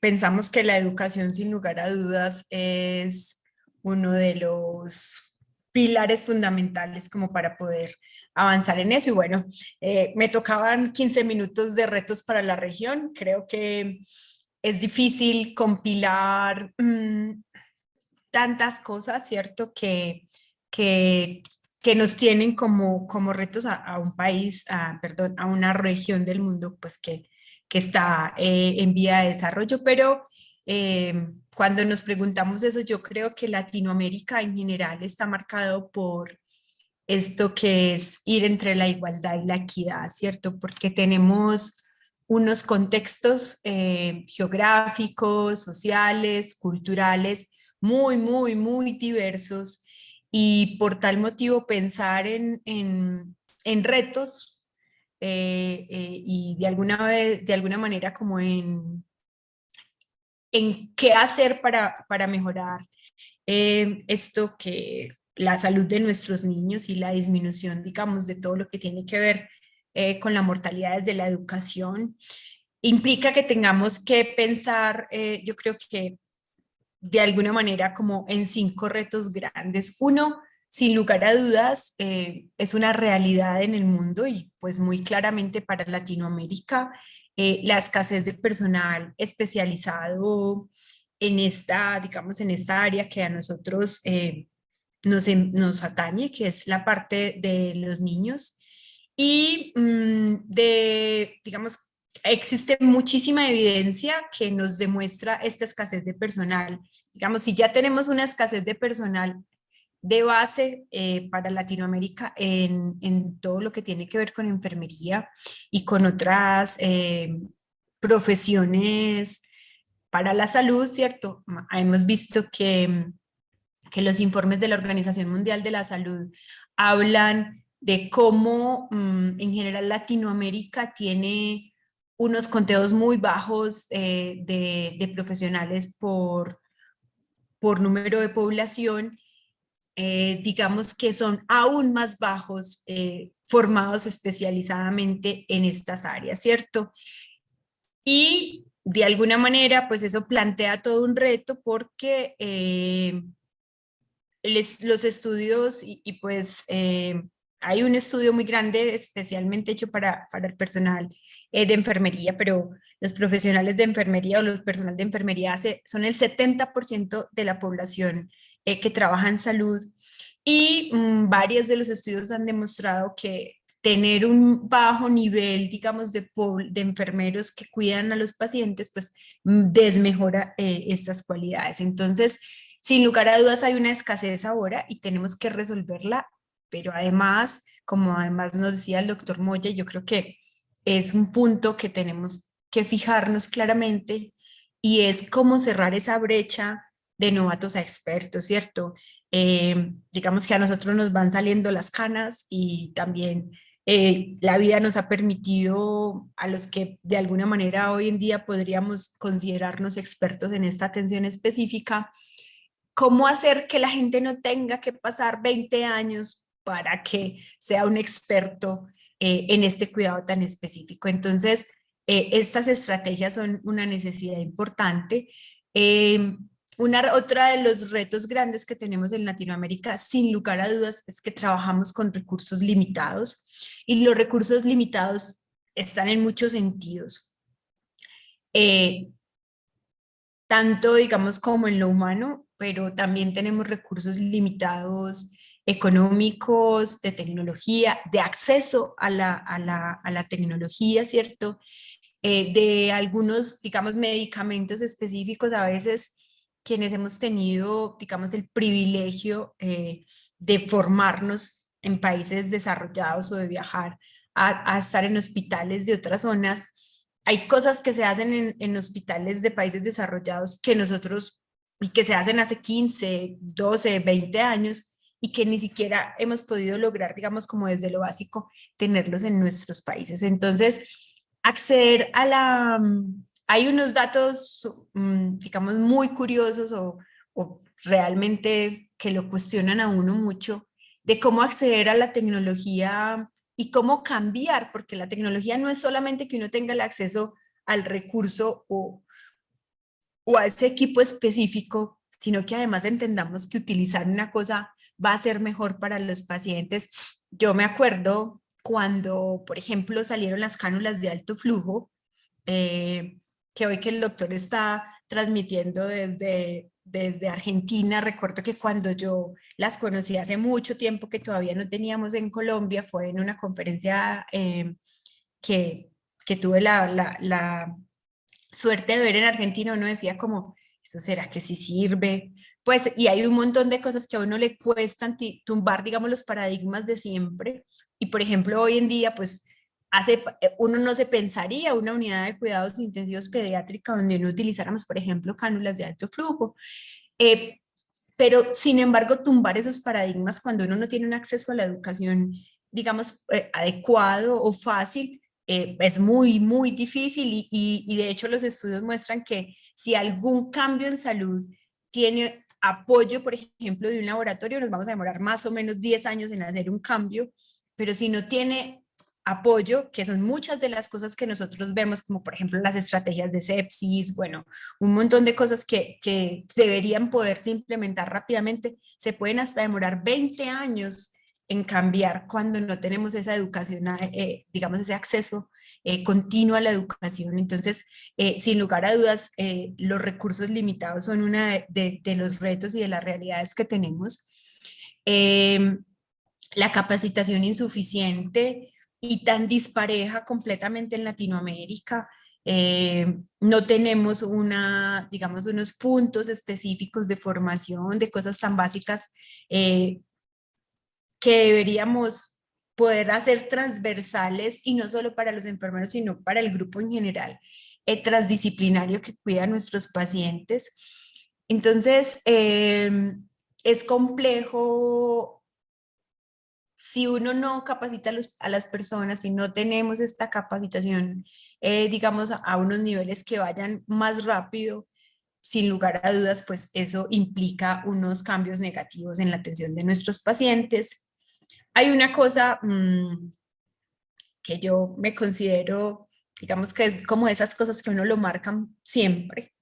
pensamos que la educación sin lugar a dudas es uno de los pilares fundamentales como para poder avanzar en eso. Y bueno, me tocaban 15 minutos de retos para la región. Creo que es difícil compilar tantas cosas, ¿cierto? Que nos tienen como retos a un país, perdón, a una región del mundo pues que está en vía de desarrollo, pero cuando nos preguntamos eso, yo creo que Latinoamérica en general está marcado por esto que es ir entre la igualdad y la equidad, ¿cierto? Porque tenemos unos contextos geográficos, sociales, culturales, muy diversos y por tal motivo pensar en retos y de alguna manera como en qué hacer para mejorar esto que la salud de nuestros niños y la disminución, digamos, de todo lo que tiene que ver con la mortalidad desde la educación, implica que tengamos que pensar, yo creo que de alguna manera como en 5 retos grandes. Uno, sin lugar a dudas, es una realidad en el mundo y pues muy claramente para Latinoamérica, la escasez de personal especializado en esta, digamos, en esta área que a nosotros nos atañe, que es la parte de los niños. Y digamos, existe muchísima evidencia que nos demuestra esta escasez de personal. Digamos, si ya tenemos una escasez de personal de base para Latinoamérica en todo lo que tiene que ver con enfermería y con otras profesiones para la salud, ¿cierto? Hemos visto que los informes de la Organización Mundial de la Salud hablan de cómo en general Latinoamérica tiene unos conteos muy bajos de profesionales por número de población, digamos que son aún más bajos formados especializadamente en estas áreas, ¿cierto? Y de alguna manera, pues eso plantea todo un reto porque los estudios pues hay un estudio muy grande especialmente hecho para el personal de enfermería, pero los profesionales de enfermería o los personal de enfermería son el 70% de la población que trabaja en salud y varios de los estudios han demostrado que tener un bajo nivel, digamos, de enfermeros que cuidan a los pacientes, pues desmejora estas cualidades. Entonces, sin lugar a dudas hay una escasez ahora y tenemos que resolverla, pero además, como además nos decía el doctor Moya, yo creo que es un punto que tenemos que fijarnos claramente y es cómo cerrar esa brecha de novatos a expertos, ¿cierto? Digamos que a nosotros nos van saliendo las canas y también la vida nos ha permitido a los que de alguna manera hoy en día podríamos considerarnos expertos en esta atención específica, cómo hacer que la gente no tenga que pasar 20 años para que sea un experto en este cuidado tan específico. Entonces, estas estrategias son una necesidad importante. Otra de los retos grandes que tenemos en Latinoamérica, sin lugar a dudas, es que trabajamos con recursos limitados y los recursos limitados están en muchos sentidos. Tanto, digamos, como en lo humano, pero también tenemos recursos limitados económicos, de tecnología, de acceso a la tecnología, ¿cierto? De algunos, digamos, medicamentos específicos, a veces quienes hemos tenido, digamos, el privilegio de formarnos en países desarrollados o de viajar a estar en hospitales de otras zonas, hay cosas que se hacen en hospitales de países desarrollados que nosotros, y que se hacen hace 15, 12, 20 años, y que ni siquiera hemos podido lograr, digamos, como desde lo básico, tenerlos en nuestros países. Entonces, acceder a hay unos datos, digamos, muy curiosos o realmente que lo cuestionan a uno mucho, de cómo acceder a la tecnología y cómo cambiar, porque la tecnología no es solamente que uno tenga el acceso al recurso o a ese equipo específico, sino que además entendamos que utilizar una cosa va a ser mejor para los pacientes. Yo me acuerdo cuando, por ejemplo, salieron las cánulas de alto flujo, que hoy que el doctor está transmitiendo desde Argentina, recuerdo que cuando yo las conocí hace mucho tiempo, que todavía no teníamos en Colombia, fue en una conferencia que, que tuve la suerte de ver en Argentina. Uno decía como, ¿eso será que sí sirve? Pues, y hay un montón de cosas que a uno le cuestan tumbar, digamos, los paradigmas de siempre. Y por ejemplo, hoy en día, pues, uno no se pensaría una unidad de cuidados intensivos pediátrica donde no utilizáramos, por ejemplo, cánulas de alto flujo. Pero, sin embargo, tumbar esos paradigmas cuando uno no tiene un acceso a la educación, digamos, adecuado o fácil, es muy, muy difícil y de hecho los estudios muestran que si algún cambio en salud tiene apoyo, por ejemplo, de un laboratorio, nos vamos a demorar más o menos 10 años en hacer un cambio, pero si no tiene apoyo, que son muchas de las cosas que nosotros vemos, como por ejemplo las estrategias de sepsis, bueno, un montón de cosas que deberían poderse implementar rápidamente, se pueden hasta demorar 20 años en cambiar cuando no tenemos esa educación, digamos, ese acceso continuo a la educación. Entonces, sin lugar a dudas, los recursos limitados son uno de los retos y de las realidades que tenemos. La capacitación insuficiente y tan dispareja completamente en Latinoamérica. No tenemos digamos, unos puntos específicos de formación, de cosas tan básicas que deberíamos poder hacer transversales y no solo para los enfermeros, sino para el grupo en general, transdisciplinario que cuida a nuestros pacientes. Entonces, es complejo si uno no capacita a las personas, si no tenemos esta capacitación, digamos, a unos niveles que vayan más rápido, sin lugar a dudas, pues eso implica unos cambios negativos en la atención de nuestros pacientes. Hay una cosa que yo me considero, digamos, que es como esas cosas que uno lo marcan siempre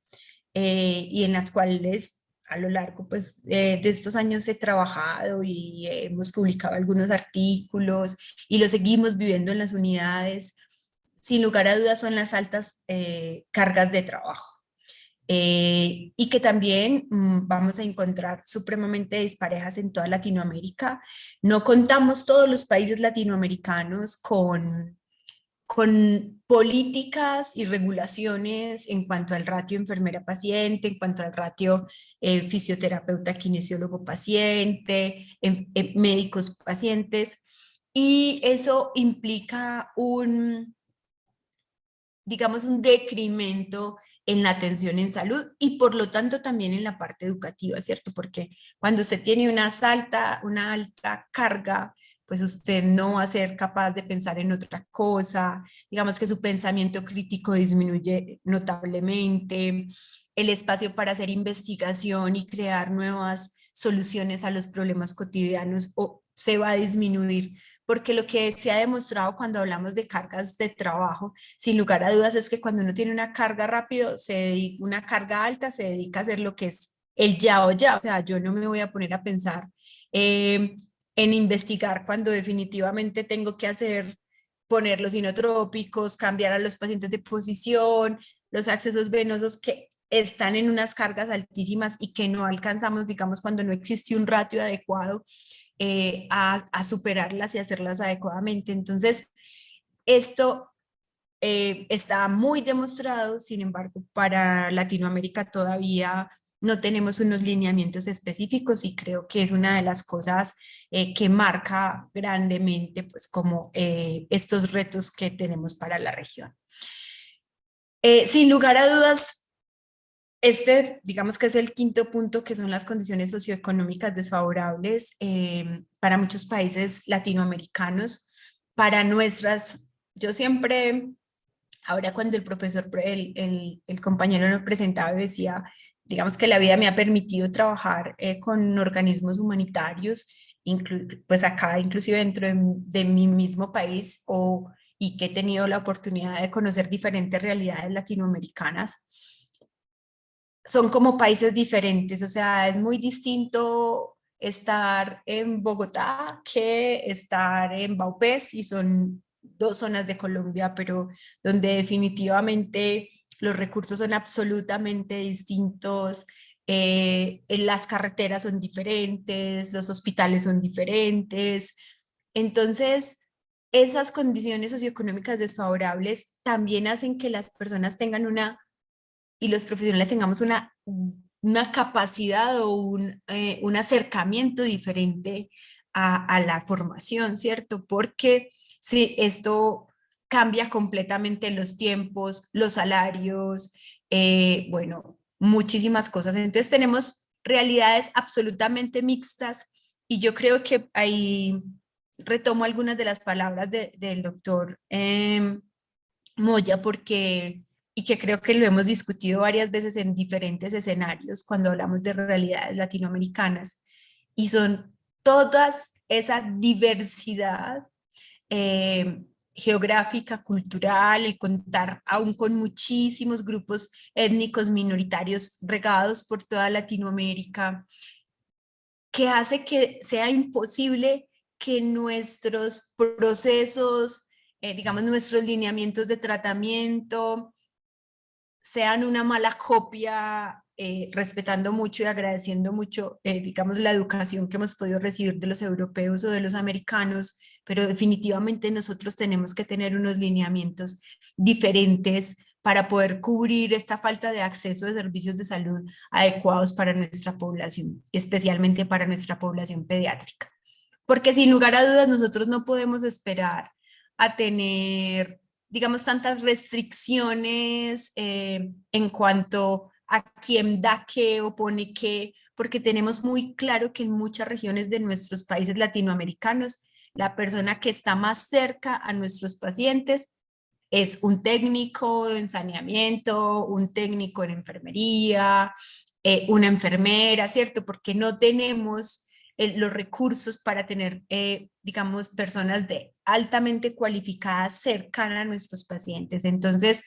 y en las cuales a lo largo pues, de estos años he trabajado y hemos publicado algunos artículos y lo seguimos viviendo en las unidades. Sin lugar a dudas son las altas cargas de trabajo. Y que también vamos a encontrar supremamente disparejas en toda Latinoamérica. No contamos todos los países latinoamericanos con políticas y regulaciones en cuanto al ratio enfermera-paciente, en cuanto al ratio fisioterapeuta-kinesiólogo-paciente, médicos-pacientes, y eso implica digamos, un decremento en la atención en salud y por lo tanto también en la parte educativa, ¿cierto? Porque cuando usted tiene una alta carga, pues usted no va a ser capaz de pensar en otra cosa, digamos que su pensamiento crítico disminuye notablemente, el espacio para hacer investigación y crear nuevas soluciones a los problemas cotidianos se va a disminuir, porque lo que se ha demostrado cuando hablamos de cargas de trabajo, sin lugar a dudas, es que cuando uno tiene una carga rápido, una carga alta, se dedica a hacer lo que es el ya o ya. O sea, yo no me voy a poner a pensar en investigar cuando definitivamente tengo que hacer, poner los inotrópicos, cambiar a los pacientes de posición, los accesos venosos que están en unas cargas altísimas y que no alcanzamos, digamos, cuando no existe un ratio adecuado a superarlas y hacerlas adecuadamente. Entonces, esto está muy demostrado, sin embargo, para Latinoamérica todavía no tenemos unos lineamientos específicos y creo que es una de las cosas que marca grandemente pues como estos retos que tenemos para la región. Sin lugar a dudas, este, digamos que es el quinto punto, que son las condiciones socioeconómicas desfavorables para muchos países latinoamericanos, para nuestras, yo siempre, ahora cuando el profesor, el compañero nos presentaba, decía, digamos que la vida me ha permitido trabajar con organismos humanitarios, pues acá inclusive dentro de mi mismo país, y que he tenido la oportunidad de conocer diferentes realidades latinoamericanas. Son como países diferentes, o sea, es muy distinto estar en Bogotá que estar en Vaupés, y son dos zonas de Colombia, pero donde definitivamente los recursos son absolutamente distintos, las carreteras son diferentes, los hospitales son diferentes. Entonces, esas condiciones socioeconómicas desfavorables también hacen que las personas tengan y los profesionales tengamos una capacidad o un acercamiento diferente a la formación, ¿cierto? Porque si esto cambia completamente los tiempos, los salarios, bueno, muchísimas cosas. Entonces tenemos realidades absolutamente mixtas, y yo creo que ahí retomo algunas de las palabras del doctor Moya, porque y que creo que lo hemos discutido varias veces en diferentes escenarios cuando hablamos de realidades latinoamericanas, y son todas esa diversidad geográfica, cultural, el contar aún con muchísimos grupos étnicos minoritarios regados por toda Latinoamérica, que hace que sea imposible que nuestros procesos, digamos, nuestros lineamientos de tratamiento, sean una mala copia, respetando mucho y agradeciendo mucho, digamos, la educación que hemos podido recibir de los europeos o de los americanos, pero definitivamente nosotros tenemos que tener unos lineamientos diferentes para poder cubrir esta falta de acceso a servicios de salud adecuados para nuestra población, especialmente para nuestra población pediátrica. Porque sin lugar a dudas nosotros no podemos esperar a tener, digamos, tantas restricciones en cuanto a quién da qué o pone qué, porque tenemos muy claro que en muchas regiones de nuestros países latinoamericanos, la persona que está más cerca a nuestros pacientes es un técnico en saneamiento, un técnico en enfermería, una enfermera, ¿cierto? Porque no tenemos los recursos para tener, digamos, personas altamente cualificadas cercanas a nuestros pacientes. Entonces,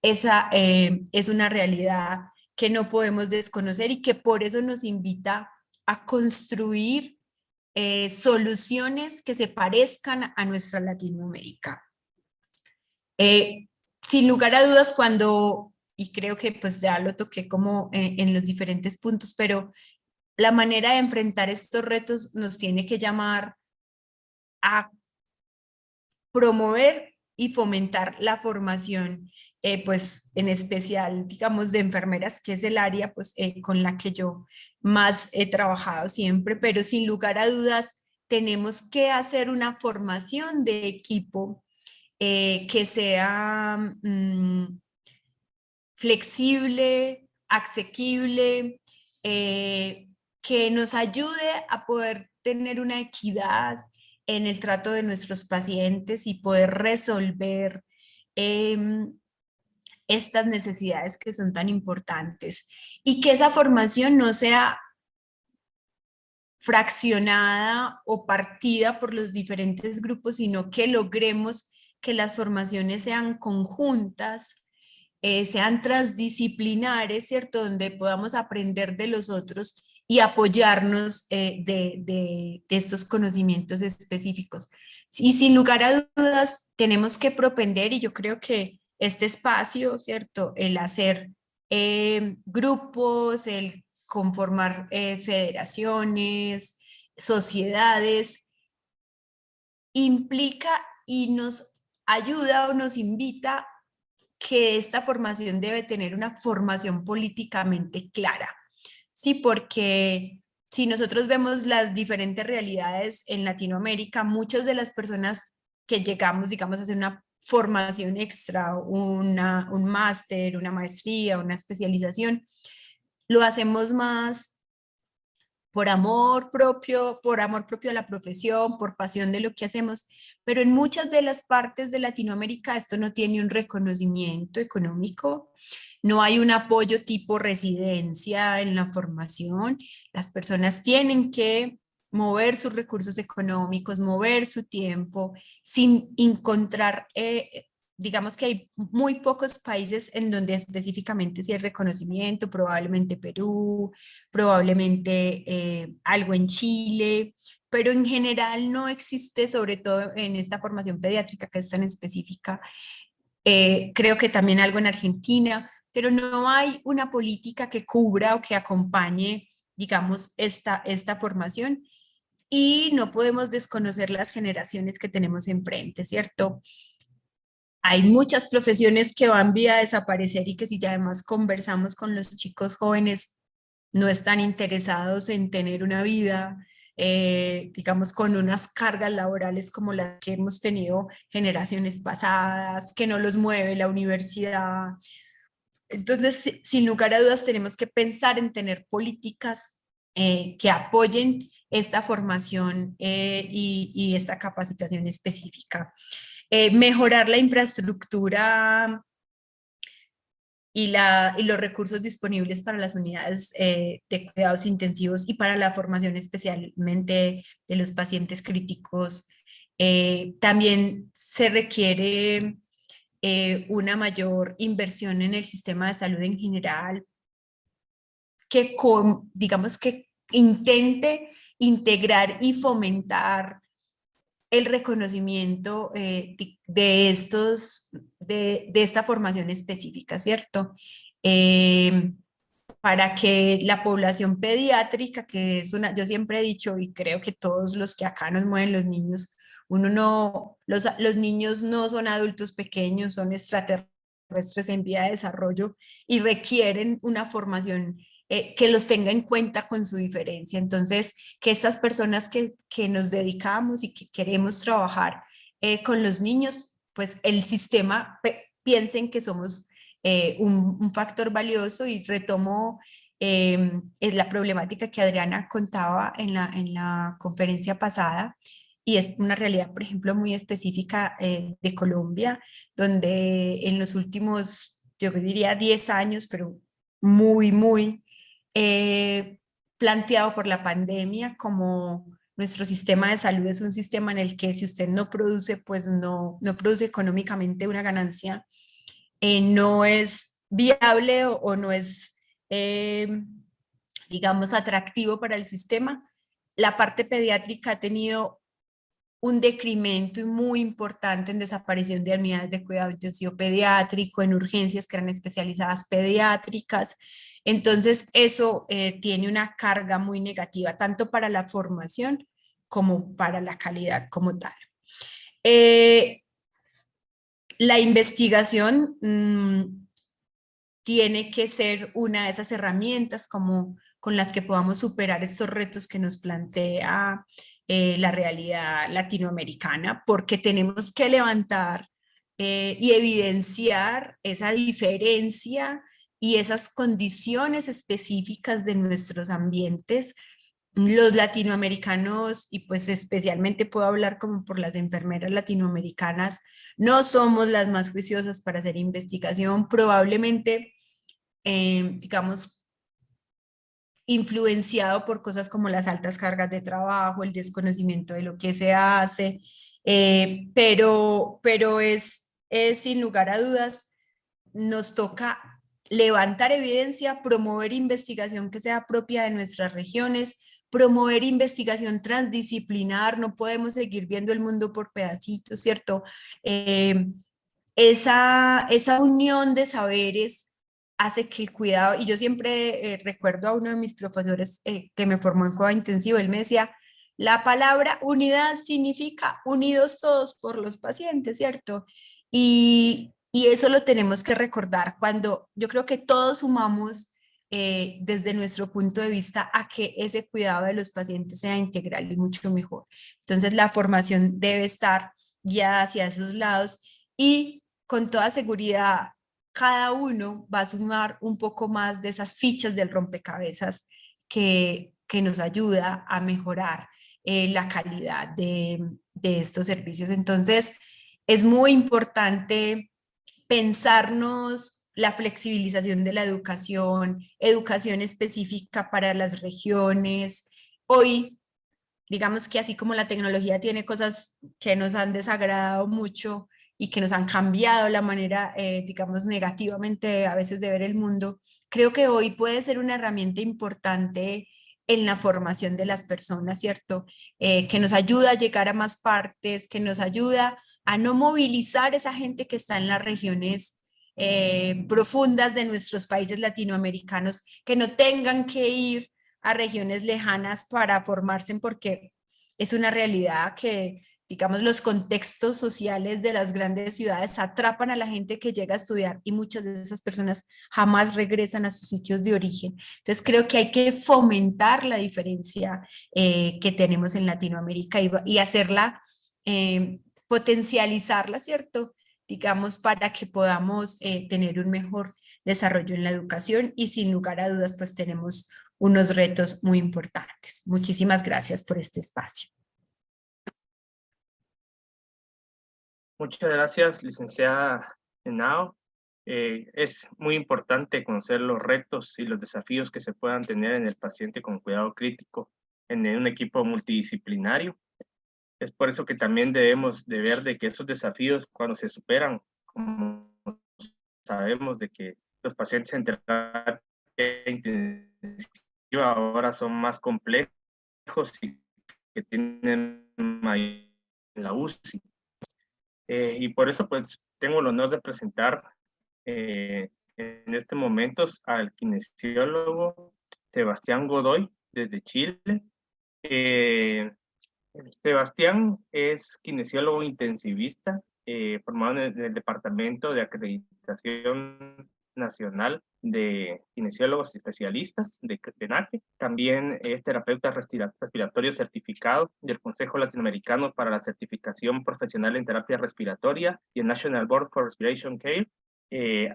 esa es una realidad que no podemos desconocer y que por eso nos invita a construir soluciones que se parezcan a nuestra Latinoamérica. Sin lugar a dudas, y creo que pues ya lo toqué como en los diferentes puntos, pero la manera de enfrentar estos retos nos tiene que llamar a promover y fomentar la formación, pues en especial, digamos, de enfermeras, que es el área pues con la que yo más he trabajado siempre, pero sin lugar a dudas tenemos que hacer una formación de equipo que sea flexible, asequible, que nos ayude a poder tener una equidad en el trato de nuestros pacientes y poder resolver estas necesidades que son tan importantes, y que esa formación no sea fraccionada o partida por los diferentes grupos, sino que logremos que las formaciones sean conjuntas sean transdisciplinares, ¿cierto? Donde podamos aprender de los otros y apoyarnos de estos conocimientos específicos. Y sin lugar a dudas, tenemos que propender, y yo creo que este espacio, ¿cierto? El hacer grupos, el conformar federaciones, sociedades, implica y nos ayuda o nos invita que esta formación debe tener una formación políticamente clara, ¿sí? Porque si nosotros vemos las diferentes realidades en Latinoamérica, muchas de las personas que llegamos, digamos, a hacer una formación extra, un máster, una maestría, una especialización, lo hacemos más por amor propio a la profesión, por pasión de lo que hacemos, pero en muchas de las partes de Latinoamérica esto no tiene un reconocimiento económico, no hay un apoyo tipo residencia en la formación, las personas tienen que mover sus recursos económicos, mover su tiempo, sin encontrar digamos que hay muy pocos países en donde específicamente sí hay reconocimiento, probablemente Perú, probablemente algo en Chile, pero en general no existe, sobre todo en esta formación pediátrica que es tan específica, creo que también algo en Argentina, pero no hay una política que cubra o que acompañe, digamos, esta formación. Y no podemos desconocer las generaciones que tenemos enfrente, ¿cierto? Hay muchas profesiones que van vía a desaparecer y que si ya además conversamos con los chicos jóvenes, no están interesados en tener una vida, digamos, con unas cargas laborales como las que hemos tenido generaciones pasadas, que no los mueve la universidad. Entonces, sin lugar a dudas, tenemos que pensar en tener políticas que apoyen esta formación y esta capacitación específica. Mejorar la infraestructura y los recursos disponibles para las unidades de cuidados intensivos y para la formación especialmente de los pacientes críticos. También se requiere una mayor inversión en el sistema de salud en general, que digamos que intente integrar y fomentar el reconocimiento de esta formación específica, ¿cierto? Para que la población pediátrica, que es yo siempre he dicho y creo que todos los que acá nos mueven los niños, los niños no son adultos pequeños, son extraterrestres en vía de desarrollo y requieren una formación que los tenga en cuenta con su diferencia. Entonces, que estas personas que nos dedicamos y que queremos trabajar con los niños, pues el sistema piensen que somos un factor valioso. Y retomo es la problemática que Adriana contaba en la conferencia pasada, y es una realidad, por ejemplo, muy específica de Colombia, donde en los últimos, yo diría 10 años, pero muy planteado por la pandemia, como nuestro sistema de salud es un sistema en el que si usted no produce, pues no produce económicamente una ganancia, no es viable o no es, digamos, atractivo para el sistema. La parte pediátrica ha tenido un decremento muy importante en desaparición de unidades de cuidado intensivo pediátrico, en urgencias que eran especializadas pediátricas. Entonces, eso tiene una carga muy negativa, tanto para la formación como para la calidad como tal. La investigación tiene que ser una de esas herramientas con las que podamos superar estos retos que nos plantea la realidad latinoamericana, porque tenemos que levantar y evidenciar esa diferencia y esas condiciones específicas de nuestros ambientes. Los latinoamericanos, y pues especialmente puedo hablar como por las enfermeras latinoamericanas, no somos las más juiciosas para hacer investigación, probablemente, digamos, influenciado por cosas como las altas cargas de trabajo, el desconocimiento de lo que se hace, pero es sin lugar a dudas nos toca levantar evidencia, promover investigación que sea propia de nuestras regiones, promover investigación transdisciplinar, no podemos seguir viendo el mundo por pedacitos, ¿cierto? Esa unión de saberes hace que el cuidado, y yo siempre recuerdo a uno de mis profesores que me formó en cuidado intensivo, él me decía, la palabra unidad significa unidos todos por los pacientes, ¿cierto? Y eso lo tenemos que recordar cuando yo creo que todos sumamos desde nuestro punto de vista a que ese cuidado de los pacientes sea integral y mucho mejor. Entonces la formación debe estar guiada hacia esos lados y con toda seguridad cada uno va a sumar un poco más de esas fichas del rompecabezas que nos ayuda a mejorar la calidad de estos servicios. Entonces, es muy importante pensarnos la flexibilización de la educación, educación específica para las regiones. Hoy, digamos que así como la tecnología tiene cosas que nos han desagradado mucho y que nos han cambiado la manera, digamos, negativamente a veces de ver el mundo, creo que hoy puede ser una herramienta importante en la formación de las personas, ¿cierto? Que nos ayuda a llegar a más partes, que nos ayuda a no movilizar esa gente que está en las regiones profundas de nuestros países latinoamericanos, que no tengan que ir a regiones lejanas para formarse, porque es una realidad que, digamos, los contextos sociales de las grandes ciudades atrapan a la gente que llega a estudiar y muchas de esas personas jamás regresan a sus sitios de origen. Entonces creo que hay que fomentar la diferencia que tenemos en Latinoamérica y hacerla, potencializarla, ¿cierto? Digamos, para que podamos tener un mejor desarrollo en la educación y sin lugar a dudas, pues tenemos unos retos muy importantes. Muchísimas gracias por este espacio. Muchas gracias, licenciada Henao. Es muy importante conocer los retos y los desafíos que se puedan tener en el paciente con cuidado crítico en un equipo multidisciplinario. Es por eso que también debemos de ver de que esos desafíos, cuando se superan, como sabemos de que los pacientes en terapia intensiva ahora son más complejos y que tienen mayor en la UCI. Y por eso pues tengo el honor de presentar en este momento al kinesiólogo Sebastián Godoy desde Chile. Sebastián es kinesiólogo intensivista, formado en el Departamento de Acreditación Nacional de Kinesiólogos y Especialistas de NACE. También es terapeuta respiratorio certificado del Consejo Latinoamericano para la Certificación Profesional en Terapia Respiratoria y el National Board for Respiration Care.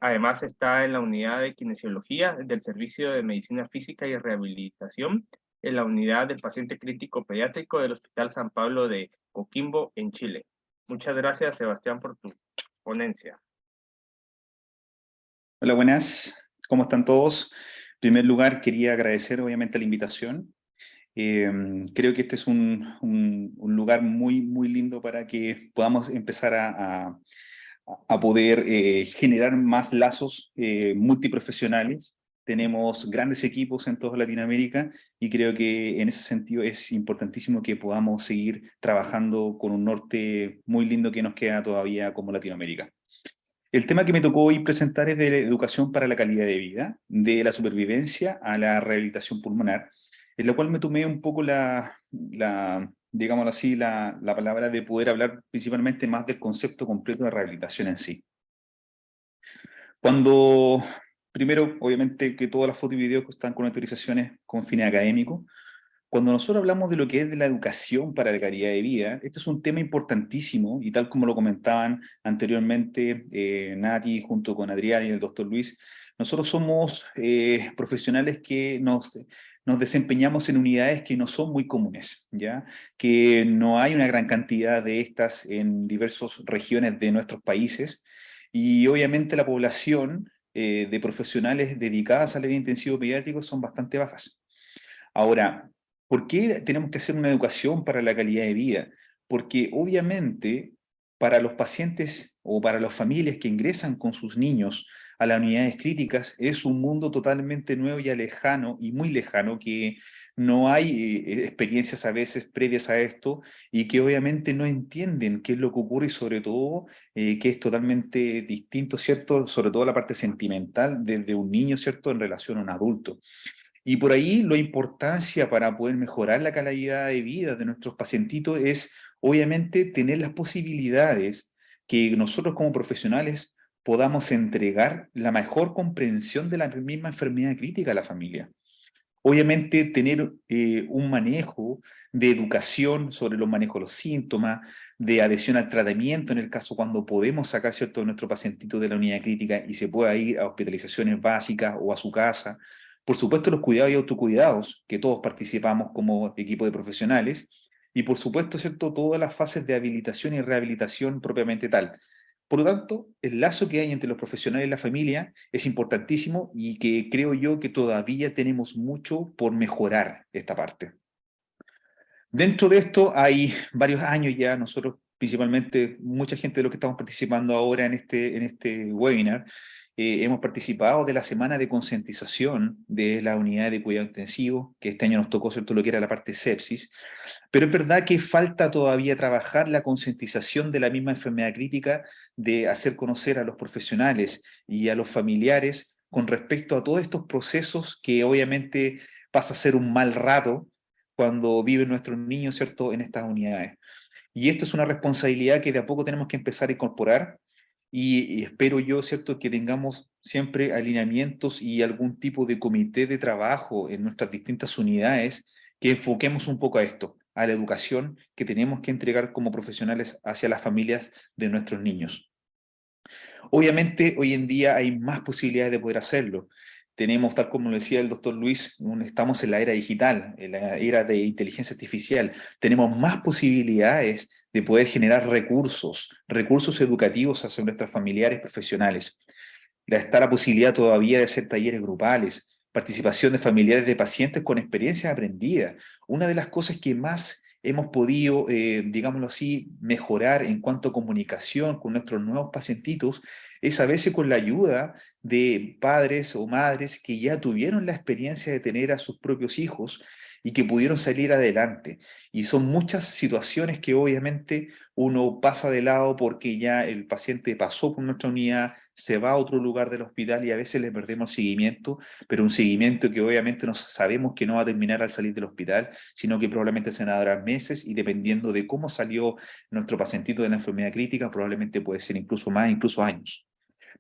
Además está en la unidad de kinesiología del Servicio de Medicina Física y Rehabilitación en la unidad del paciente crítico pediátrico del Hospital San Pablo de Coquimbo, en Chile. Muchas gracias, Sebastián, por tu ponencia. Hola, buenas. ¿Cómo están todos? En primer lugar, quería agradecer obviamente la invitación. Creo que este es un lugar muy, muy lindo para que podamos empezar a poder generar más lazos multiprofesionales. Tenemos grandes equipos en toda Latinoamérica y creo que en ese sentido es importantísimo que podamos seguir trabajando con un norte muy lindo que nos queda todavía como Latinoamérica. El tema que me tocó hoy presentar es de la educación para la calidad de vida, de la supervivencia a la rehabilitación pulmonar, en la cual me tomé un poco digámoslo así, la palabra de poder hablar principalmente más del concepto completo de rehabilitación en sí. Primero, obviamente que todas las fotos y videos están con autorizaciones con fines académicos. Cuando nosotros hablamos de lo que es de la educación para la calidad de vida, este es un tema importantísimo y tal como lo comentaban anteriormente Nati junto con Adrián y el doctor Luis, nosotros somos profesionales que nos desempeñamos en unidades que no son muy comunes, ¿ya? Que no hay una gran cantidad de estas en diversas regiones de nuestros países y obviamente la población de profesionales dedicadas al área intensivo pediátrico son bastante bajas. Ahora, ¿por qué tenemos que hacer una educación para la calidad de vida? Porque obviamente para los pacientes o para las familias que ingresan con sus niños a las unidades críticas es un mundo totalmente nuevo y lejano, y muy lejano, que no hay experiencias a veces previas a esto y que obviamente no entienden qué es lo que ocurre y sobre todo que es totalmente distinto, ¿cierto? Sobre todo la parte sentimental desde un niño, ¿cierto? En relación a un adulto. Y por ahí la importancia para poder mejorar la calidad de vida de nuestros pacientitos es obviamente tener las posibilidades que nosotros como profesionales podamos entregar la mejor comprensión de la misma enfermedad crítica a la familia. Obviamente tener un manejo de educación sobre los manejos de los síntomas, de adhesión al tratamiento en el caso cuando podemos sacar cierto de nuestro pacientito de la unidad crítica y se pueda ir a hospitalizaciones básicas o a su casa. Por supuesto los cuidados y autocuidados, que todos participamos como equipo de profesionales, y por supuesto, ¿cierto?, todas las fases de habilitación y rehabilitación propiamente tal. Por lo tanto, el lazo que hay entre los profesionales y la familia es importantísimo y que creo yo que todavía tenemos mucho por mejorar esta parte. Dentro de esto hay varios años ya, nosotros principalmente, mucha gente de los que estamos participando ahora en este webinar, hemos participado de la semana de concientización de la unidad de cuidado intensivo, que este año nos tocó, ¿cierto?, lo que era la parte sepsis, pero es verdad que falta todavía trabajar la concientización de la misma enfermedad crítica, de hacer conocer a los profesionales y a los familiares con respecto a todos estos procesos que obviamente pasa a ser un mal rato cuando viven nuestros niños, ¿cierto?, en estas unidades. Y esto es una responsabilidad que de a poco tenemos que empezar a incorporar y espero yo, ¿cierto?, que tengamos siempre alineamientos y algún tipo de comité de trabajo en nuestras distintas unidades que enfoquemos un poco a esto, a la educación que tenemos que entregar como profesionales hacia las familias de nuestros niños. Obviamente, hoy en día hay más posibilidades de poder hacerlo. Tenemos, tal como lo decía el doctor Luis, estamos en la era digital, en la era de inteligencia artificial. Tenemos más posibilidades de poder generar recursos educativos hacia nuestros familiares profesionales. Está la posibilidad todavía de hacer talleres grupales, participación de familiares de pacientes con experiencias aprendidas. Una de las cosas que más hemos podido, digámoslo así, mejorar en cuanto a comunicación con nuestros nuevos pacientitos es a veces con la ayuda de padres o madres que ya tuvieron la experiencia de tener a sus propios hijos y que pudieron salir adelante. Y son muchas situaciones que obviamente uno pasa de lado porque ya el paciente pasó por nuestra unidad, se va a otro lugar del hospital y a veces le perdemos el seguimiento, pero un seguimiento que obviamente no sabemos que no va a terminar al salir del hospital, sino que probablemente se van a durar meses y dependiendo de cómo salió nuestro pacientito de la enfermedad crítica, probablemente puede ser incluso más, incluso años.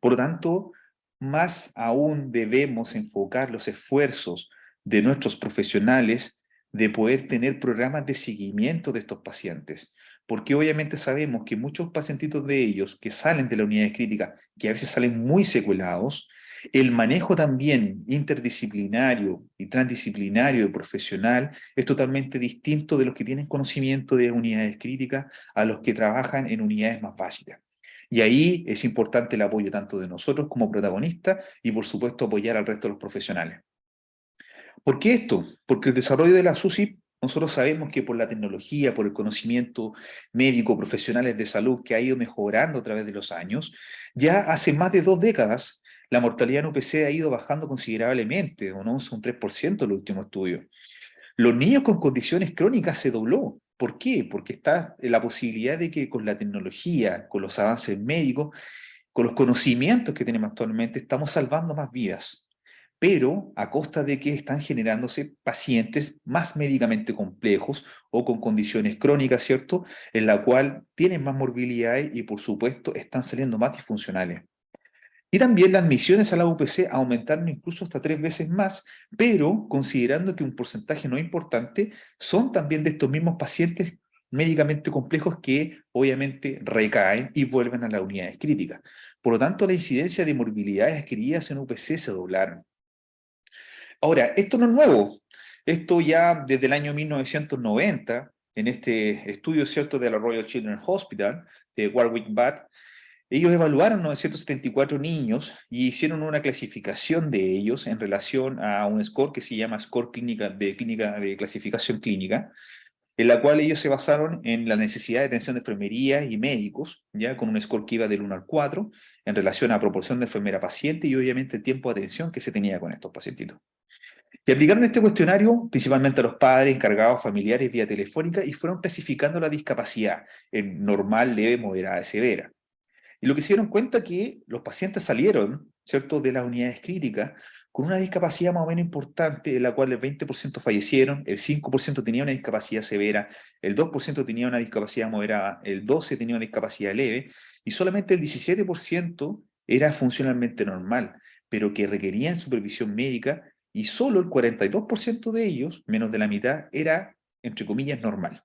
Por lo tanto, más aún debemos enfocar los esfuerzos de nuestros profesionales de poder tener programas de seguimiento de estos pacientes, porque obviamente sabemos que muchos pacientitos de ellos que salen de la unidad crítica, que a veces salen muy secuelados, el manejo también interdisciplinario y transdisciplinario de profesional es totalmente distinto de los que tienen conocimiento de unidades críticas a los que trabajan en unidades más básicas. Y ahí es importante el apoyo tanto de nosotros como protagonistas y por supuesto apoyar al resto de los profesionales. ¿Por qué esto? Porque el desarrollo de la SUSIP, nosotros sabemos que por la tecnología, por el conocimiento médico, profesionales de salud que ha ido mejorando a través de los años, ya hace más de 2 décadas la mortalidad en UPC ha ido bajando considerablemente, un 11, un 3% en el último estudio. Los niños con condiciones crónicas se dobló. ¿Por qué? Porque está la posibilidad de que con la tecnología, con los avances médicos, con los conocimientos que tenemos actualmente, estamos salvando más vidas, pero a costa de que están generándose pacientes más médicamente complejos o con condiciones crónicas, ¿cierto?, en la cual tienen más morbilidades y por supuesto están saliendo más disfuncionales. Y también las admisiones a la UPC aumentaron incluso hasta 3 veces más, pero considerando que un porcentaje no importante son también de estos mismos pacientes médicamente complejos que obviamente recaen y vuelven a las unidades críticas. Por lo tanto, la incidencia de morbilidades adquiridas en UPC se doblaron. Ahora, esto no es nuevo. Esto ya desde el año 1990, en este estudio, ¿cierto?, de la Royal Children's Hospital, de Warwick-Bath, ellos evaluaron 974 niños y hicieron una clasificación de ellos en relación a un score que se llama Score clínica de clasificación clínica. en la cual ellos se basaron en la necesidad de atención de enfermería y médicos, ya con un score que iba del 1 al 4, en relación a proporción de enfermera-paciente y obviamente el tiempo de atención que se tenía con estos pacientitos. Y aplicaron este cuestionario principalmente a los padres, encargados, familiares vía telefónica y fueron clasificando la discapacidad en normal, leve, moderada y severa. Y lo que se dieron cuenta es que los pacientes salieron, ¿cierto?, de las unidades críticas con una discapacidad más o menos importante, en la cual el 20% fallecieron, el 5% tenía una discapacidad severa, el 2% tenía una discapacidad moderada, el 12% tenía una discapacidad leve, y solamente el 17% era funcionalmente normal, pero que requerían supervisión médica, y solo el 42% de ellos, menos de la mitad, era, entre comillas, normal.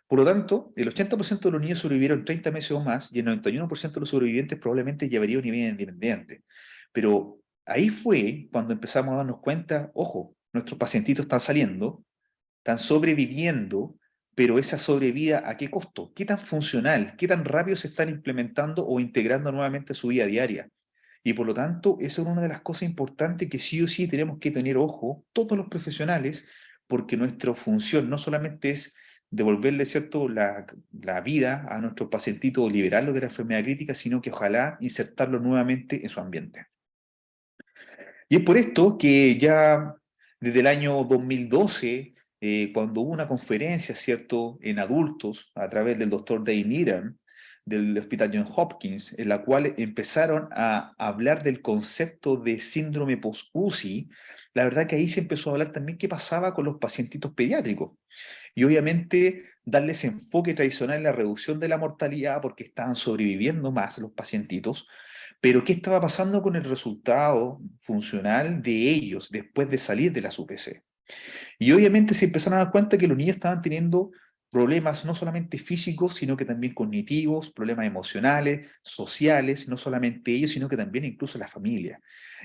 Por lo tanto, el 80% de los niños sobrevivieron 30 meses o más y el 91% de los sobrevivientes probablemente llevaría una vida independiente. Pero ahí fue cuando empezamos a darnos cuenta, ojo, nuestros pacientitos están saliendo, están sobreviviendo, pero esa sobrevida, ¿a qué costo? ¿Qué tan funcional? ¿Qué tan rápido se están implementando o integrando nuevamente a su vida diaria? Y por lo tanto, esa es una de las cosas importantes que sí o sí tenemos que tener ojo, todos los profesionales, porque nuestra función no solamente es devolverle, ¿cierto?, la vida a nuestros pacientitos o liberarlos de la enfermedad crítica, sino que ojalá insertarlos nuevamente en su ambiente. Y es por esto que ya desde el año 2012, cuando hubo una conferencia, ¿cierto?, en adultos a través del doctor Dave Needham, del Hospital Johns Hopkins, en la cual empezaron a hablar del concepto de síndrome post-UCI, la verdad que ahí se empezó a hablar también qué pasaba con los pacientitos pediátricos. Y obviamente darles enfoque tradicional en la reducción de la mortalidad porque estaban sobreviviendo más los pacientitos, pero qué estaba pasando con el resultado funcional de ellos después de salir de las UPC. Y obviamente se empezaron a dar cuenta que los niños estaban teniendo problemas no solamente físicos, sino que también cognitivos, problemas emocionales, sociales, no solamente ellos, sino que también incluso la familia.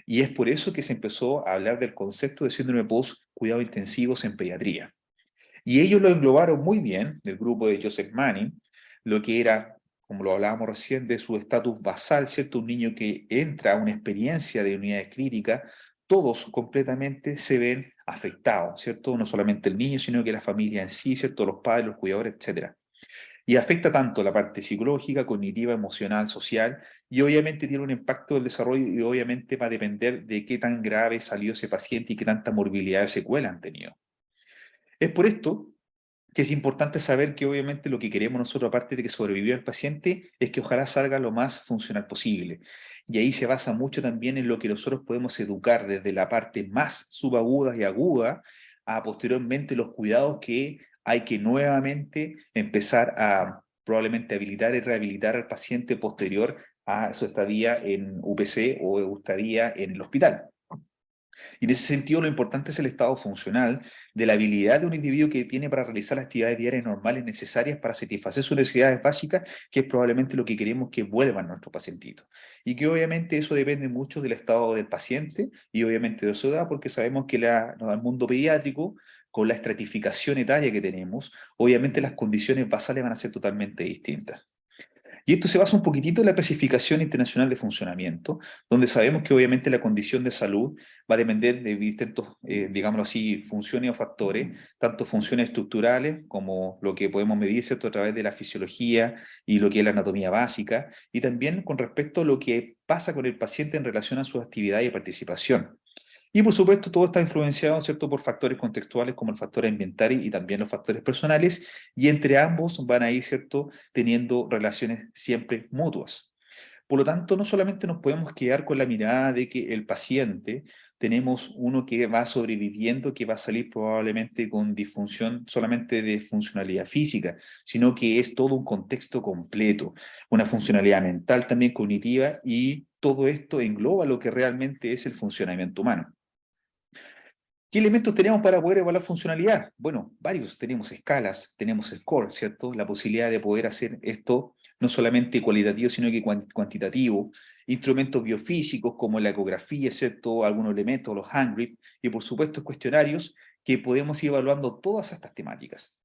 Y es por eso que se empezó a hablar del concepto de síndrome post-cuidados intensivos en pediatría. Y ellos lo englobaron muy bien, del grupo de Joseph Manning, lo que era, como lo hablábamos recién, de su estatus basal, ¿cierto? Un niño que entra a una experiencia de unidades críticas, todos completamente se ven afectados, ¿cierto? No solamente el niño, sino que la familia en sí, ¿cierto? Los padres, los cuidadores, etc. Y afecta tanto la parte psicológica, cognitiva, emocional, social, y obviamente tiene un impacto del desarrollo y obviamente va a depender de qué tan grave salió ese paciente y qué tanta morbilidad o secuela han tenido. Es por esto que es importante saber que obviamente lo que queremos nosotros, aparte de que sobreviva el paciente, es que ojalá salga lo más funcional posible. Y ahí se basa mucho también en lo que nosotros podemos educar desde la parte más subaguda y aguda a posteriormente los cuidados que hay que nuevamente empezar a probablemente habilitar y rehabilitar al paciente posterior a su estadía en UPC o estadía en el hospital. Y en ese sentido, lo importante es el estado funcional de la habilidad de un individuo que tiene para realizar las actividades diarias normales necesarias para satisfacer sus necesidades básicas, que es probablemente lo que queremos que vuelvan nuestros pacientitos. Y que obviamente eso depende mucho del estado del paciente y obviamente de su edad, porque sabemos que el mundo pediátrico, con la estratificación etaria que tenemos, obviamente las condiciones basales van a ser totalmente distintas. Y esto se basa un poquitito en la clasificación internacional de funcionamiento, donde sabemos que obviamente la condición de salud va a depender de distintos, digámoslo así, funciones o factores, tanto funciones estructurales como lo que podemos medir, ¿cierto?, a través de la fisiología y lo que es la anatomía básica, y también con respecto a lo que pasa con el paciente en relación a su actividad y participación. Y por supuesto, todo está influenciado, ¿cierto?, por factores contextuales como el factor ambiental y también los factores personales, y entre ambos van a ir, ¿cierto?, teniendo relaciones siempre mutuas. Por lo tanto, no solamente nos podemos quedar con la mirada de que el paciente, tenemos uno que va sobreviviendo, que va a salir probablemente con disfunción solamente de funcionalidad física, sino que es todo un contexto completo, una funcionalidad mental también cognitiva, y todo esto engloba lo que realmente es el funcionamiento humano. ¿Qué elementos tenemos para poder evaluar funcionalidad? Bueno, varios. Tenemos escalas, tenemos score, ¿cierto? La posibilidad de poder hacer esto no solamente cualitativo, sino que cuantitativo. Instrumentos biofísicos como la ecografía, ¿cierto? Algunos elementos, los hand grip, y por supuesto cuestionarios que podemos ir evaluando todas estas temáticas.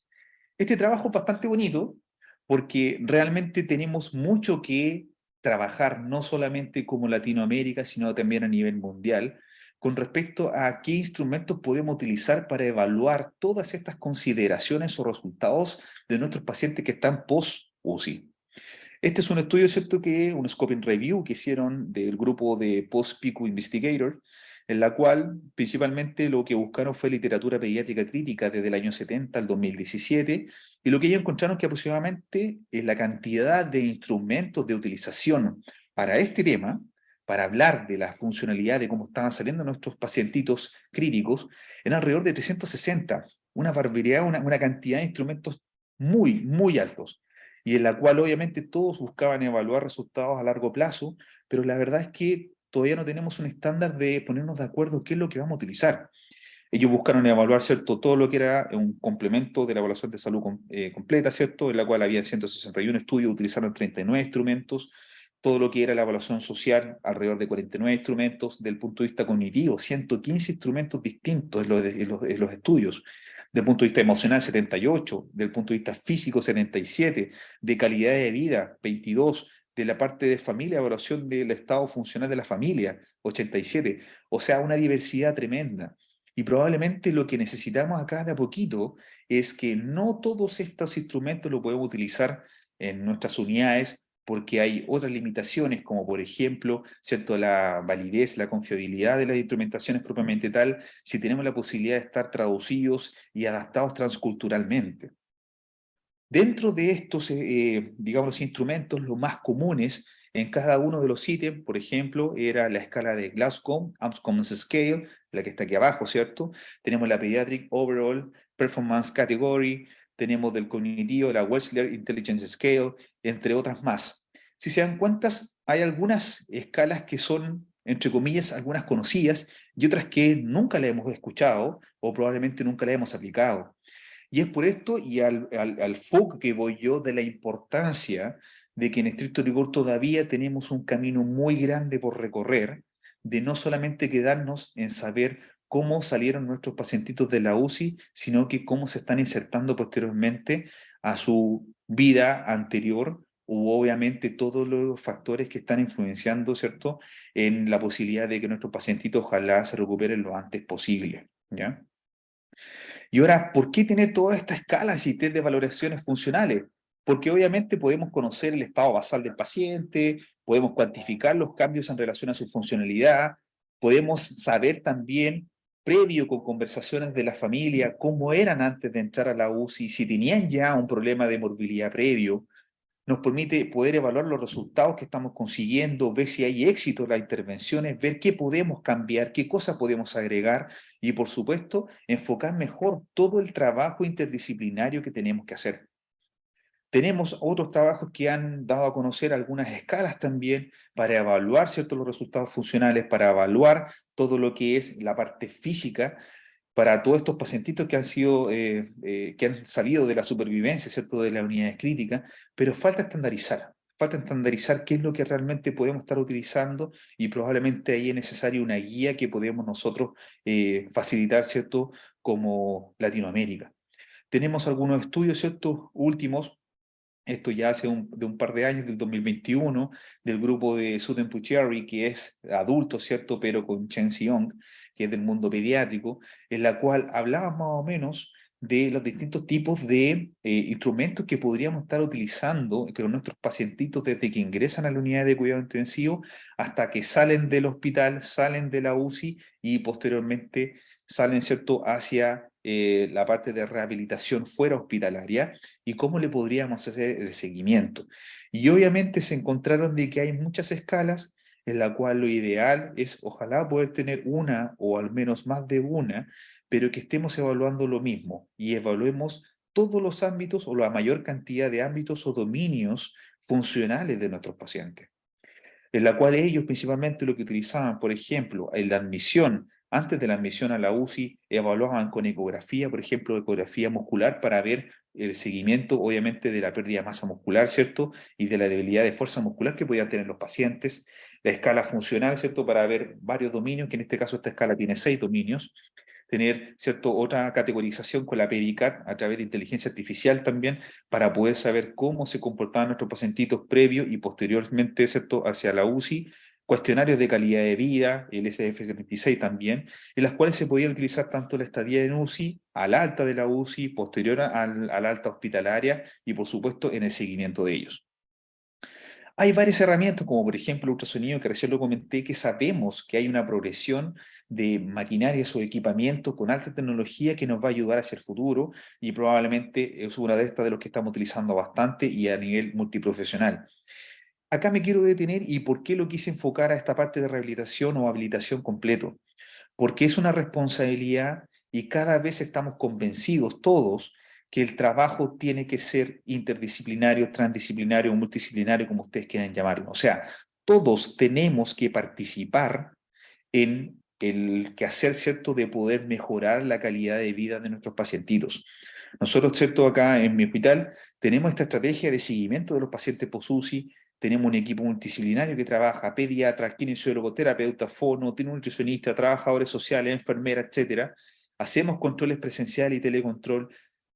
Este trabajo es bastante bonito porque realmente tenemos mucho que trabajar, no solamente como Latinoamérica, sino también a nivel mundial, con respecto a qué instrumentos podemos utilizar para evaluar todas estas consideraciones o resultados de nuestros pacientes que están post-UCI. Este es un estudio, ¿cierto?, un scoping review que hicieron del grupo de Post-PICU Investigator, en la cual principalmente lo que buscaron fue literatura pediátrica crítica desde el año 70 al 2017, y lo que ellos encontraron que aproximadamente la cantidad de instrumentos de utilización para este tema, para hablar de la funcionalidad de cómo estaban saliendo nuestros pacientitos críticos, era alrededor de 360, una barbaridad, una cantidad de instrumentos muy, muy altos, y en la cual obviamente todos buscaban evaluar resultados a largo plazo, pero la verdad es que todavía no tenemos un estándar de ponernos de acuerdo qué es lo que vamos a utilizar. Ellos buscaron evaluar, ¿cierto?, todo lo que era un complemento de la evaluación de salud completa, ¿cierto?, en la cual había 161 estudios, utilizaron 39 instrumentos, todo lo que era la evaluación social, alrededor de 49 instrumentos, del punto de vista cognitivo, 115 instrumentos distintos en los estudios, del punto de vista emocional, 78, del punto de vista físico, 77, de calidad de vida, 22, de la parte de familia, evaluación del estado funcional de la familia, 87, o sea, una diversidad tremenda. Y probablemente lo que necesitamos acá de a poquito es que no todos estos instrumentos los podemos utilizar en nuestras unidades, porque hay otras limitaciones, como por ejemplo, ¿cierto?, la validez, la confiabilidad de las instrumentaciones propiamente tal, si tenemos la posibilidad de estar traducidos y adaptados transculturalmente. Dentro de estos, digamos, instrumentos, los más comunes en cada uno de los ítems, por ejemplo, era la escala de Glasgow, Anscombe's Scale, la que está aquí abajo, ¿cierto? Tenemos la Pediatric Overall Performance Category, tenemos del cognitivo, la Wechsler Intelligence Scale, entre otras más. Si se dan cuenta, hay algunas escalas que son, entre comillas, algunas conocidas y otras que nunca las hemos escuchado o probablemente nunca las hemos aplicado. Y es por esto y al foco que voy yo de la importancia de que en estricto rigor todavía tenemos un camino muy grande por recorrer, de no solamente quedarnos en saber cómo salieron nuestros pacientitos de la UCI, sino que cómo se están insertando posteriormente a su vida anterior, u obviamente todos los factores que están influenciando, ¿cierto?, en la posibilidad de que nuestros pacientitos ojalá se recuperen lo antes posible, ¿ya? Y ahora, ¿por qué tener todas estas escalas y test de valoraciones funcionales? Porque obviamente podemos conocer el estado basal del paciente, podemos cuantificar los cambios en relación a su funcionalidad, podemos saber también, previo con conversaciones de la familia, cómo eran antes de entrar a la UCI, si tenían ya un problema de morbilidad previo. Nos permite poder evaluar los resultados que estamos consiguiendo, ver si hay éxito en las intervenciones, ver qué podemos cambiar, qué cosas podemos agregar y, por supuesto, enfocar mejor todo el trabajo interdisciplinario que tenemos que hacer. Tenemos otros trabajos que han dado a conocer algunas escalas también para evaluar, ¿cierto?, los resultados funcionales, para evaluar todo lo que es la parte física, para todos estos pacientitos que han sido, que han salido de la supervivencia, ¿cierto?, de las unidades críticas, pero falta estandarizar qué es lo que realmente podemos estar utilizando y probablemente ahí es necesaria una guía que podemos nosotros facilitar, ¿cierto?, como Latinoamérica. Tenemos algunos estudios, ¿cierto?, últimos, esto ya hace de un par de años, del 2021, del grupo de Sutton Pucheri, que es adulto, ¿cierto?, pero con Chen Xiong, que es del mundo pediátrico, en la cual hablaba más o menos de los distintos tipos de instrumentos que podríamos estar utilizando con nuestros pacientitos desde que ingresan a la unidad de cuidado intensivo hasta que salen del hospital, salen de la UCI y posteriormente salen, ¿cierto?, hacia la parte de rehabilitación fuera hospitalaria y cómo le podríamos hacer el seguimiento. Y obviamente se encontraron de que hay muchas escalas en la cual lo ideal es ojalá poder tener una o al menos más de una, pero que estemos evaluando lo mismo y evaluemos todos los ámbitos o la mayor cantidad de ámbitos o dominios funcionales de nuestros pacientes, en la cual ellos principalmente lo que utilizaban, por ejemplo, en la admisión, antes de la admisión a la UCI, evaluaban con ecografía, por ejemplo, ecografía muscular para ver el seguimiento, obviamente, de la pérdida de masa muscular, ¿cierto?, y de la debilidad de fuerza muscular que podían tener los pacientes, la escala funcional, ¿cierto?, para ver varios dominios, que en este caso esta escala tiene 6 dominios, tener, ¿cierto?, otra categorización con la PEDICAT a través de inteligencia artificial también, para poder saber cómo se comportaban nuestros pacientitos previo y posteriormente, ¿cierto?, hacia la UCI, cuestionarios de calidad de vida, el SF-76 también, en las cuales se podía utilizar tanto la estadía en UCI, al alta de la UCI, posterior al alta hospitalaria y por supuesto en el seguimiento de ellos. Hay varias herramientas, como por ejemplo el ultrasonido, que recién lo comenté, que sabemos que hay una progresión de maquinarias o equipamiento con alta tecnología que nos va a ayudar hacia el futuro, y probablemente es una de estas de los que estamos utilizando bastante y a nivel multiprofesional. Acá me quiero detener y por qué lo quise enfocar a esta parte de rehabilitación o habilitación completo. Porque es una responsabilidad y cada vez estamos convencidos todos que el trabajo tiene que ser interdisciplinario, transdisciplinario o multidisciplinario, como ustedes quieran llamarlo. O sea, todos tenemos que participar en el quehacer, ¿cierto?, de poder mejorar la calidad de vida de nuestros pacientitos. Nosotros, ¿cierto?, acá en mi hospital tenemos esta estrategia de seguimiento de los pacientes post-UCI. Tenemos un equipo multidisciplinario que trabaja, pediatra, kinesiólogo, terapeuta, fono, tiene un nutricionista, trabajadores sociales, enfermeras, etcétera. Hacemos controles presenciales y telecontrol.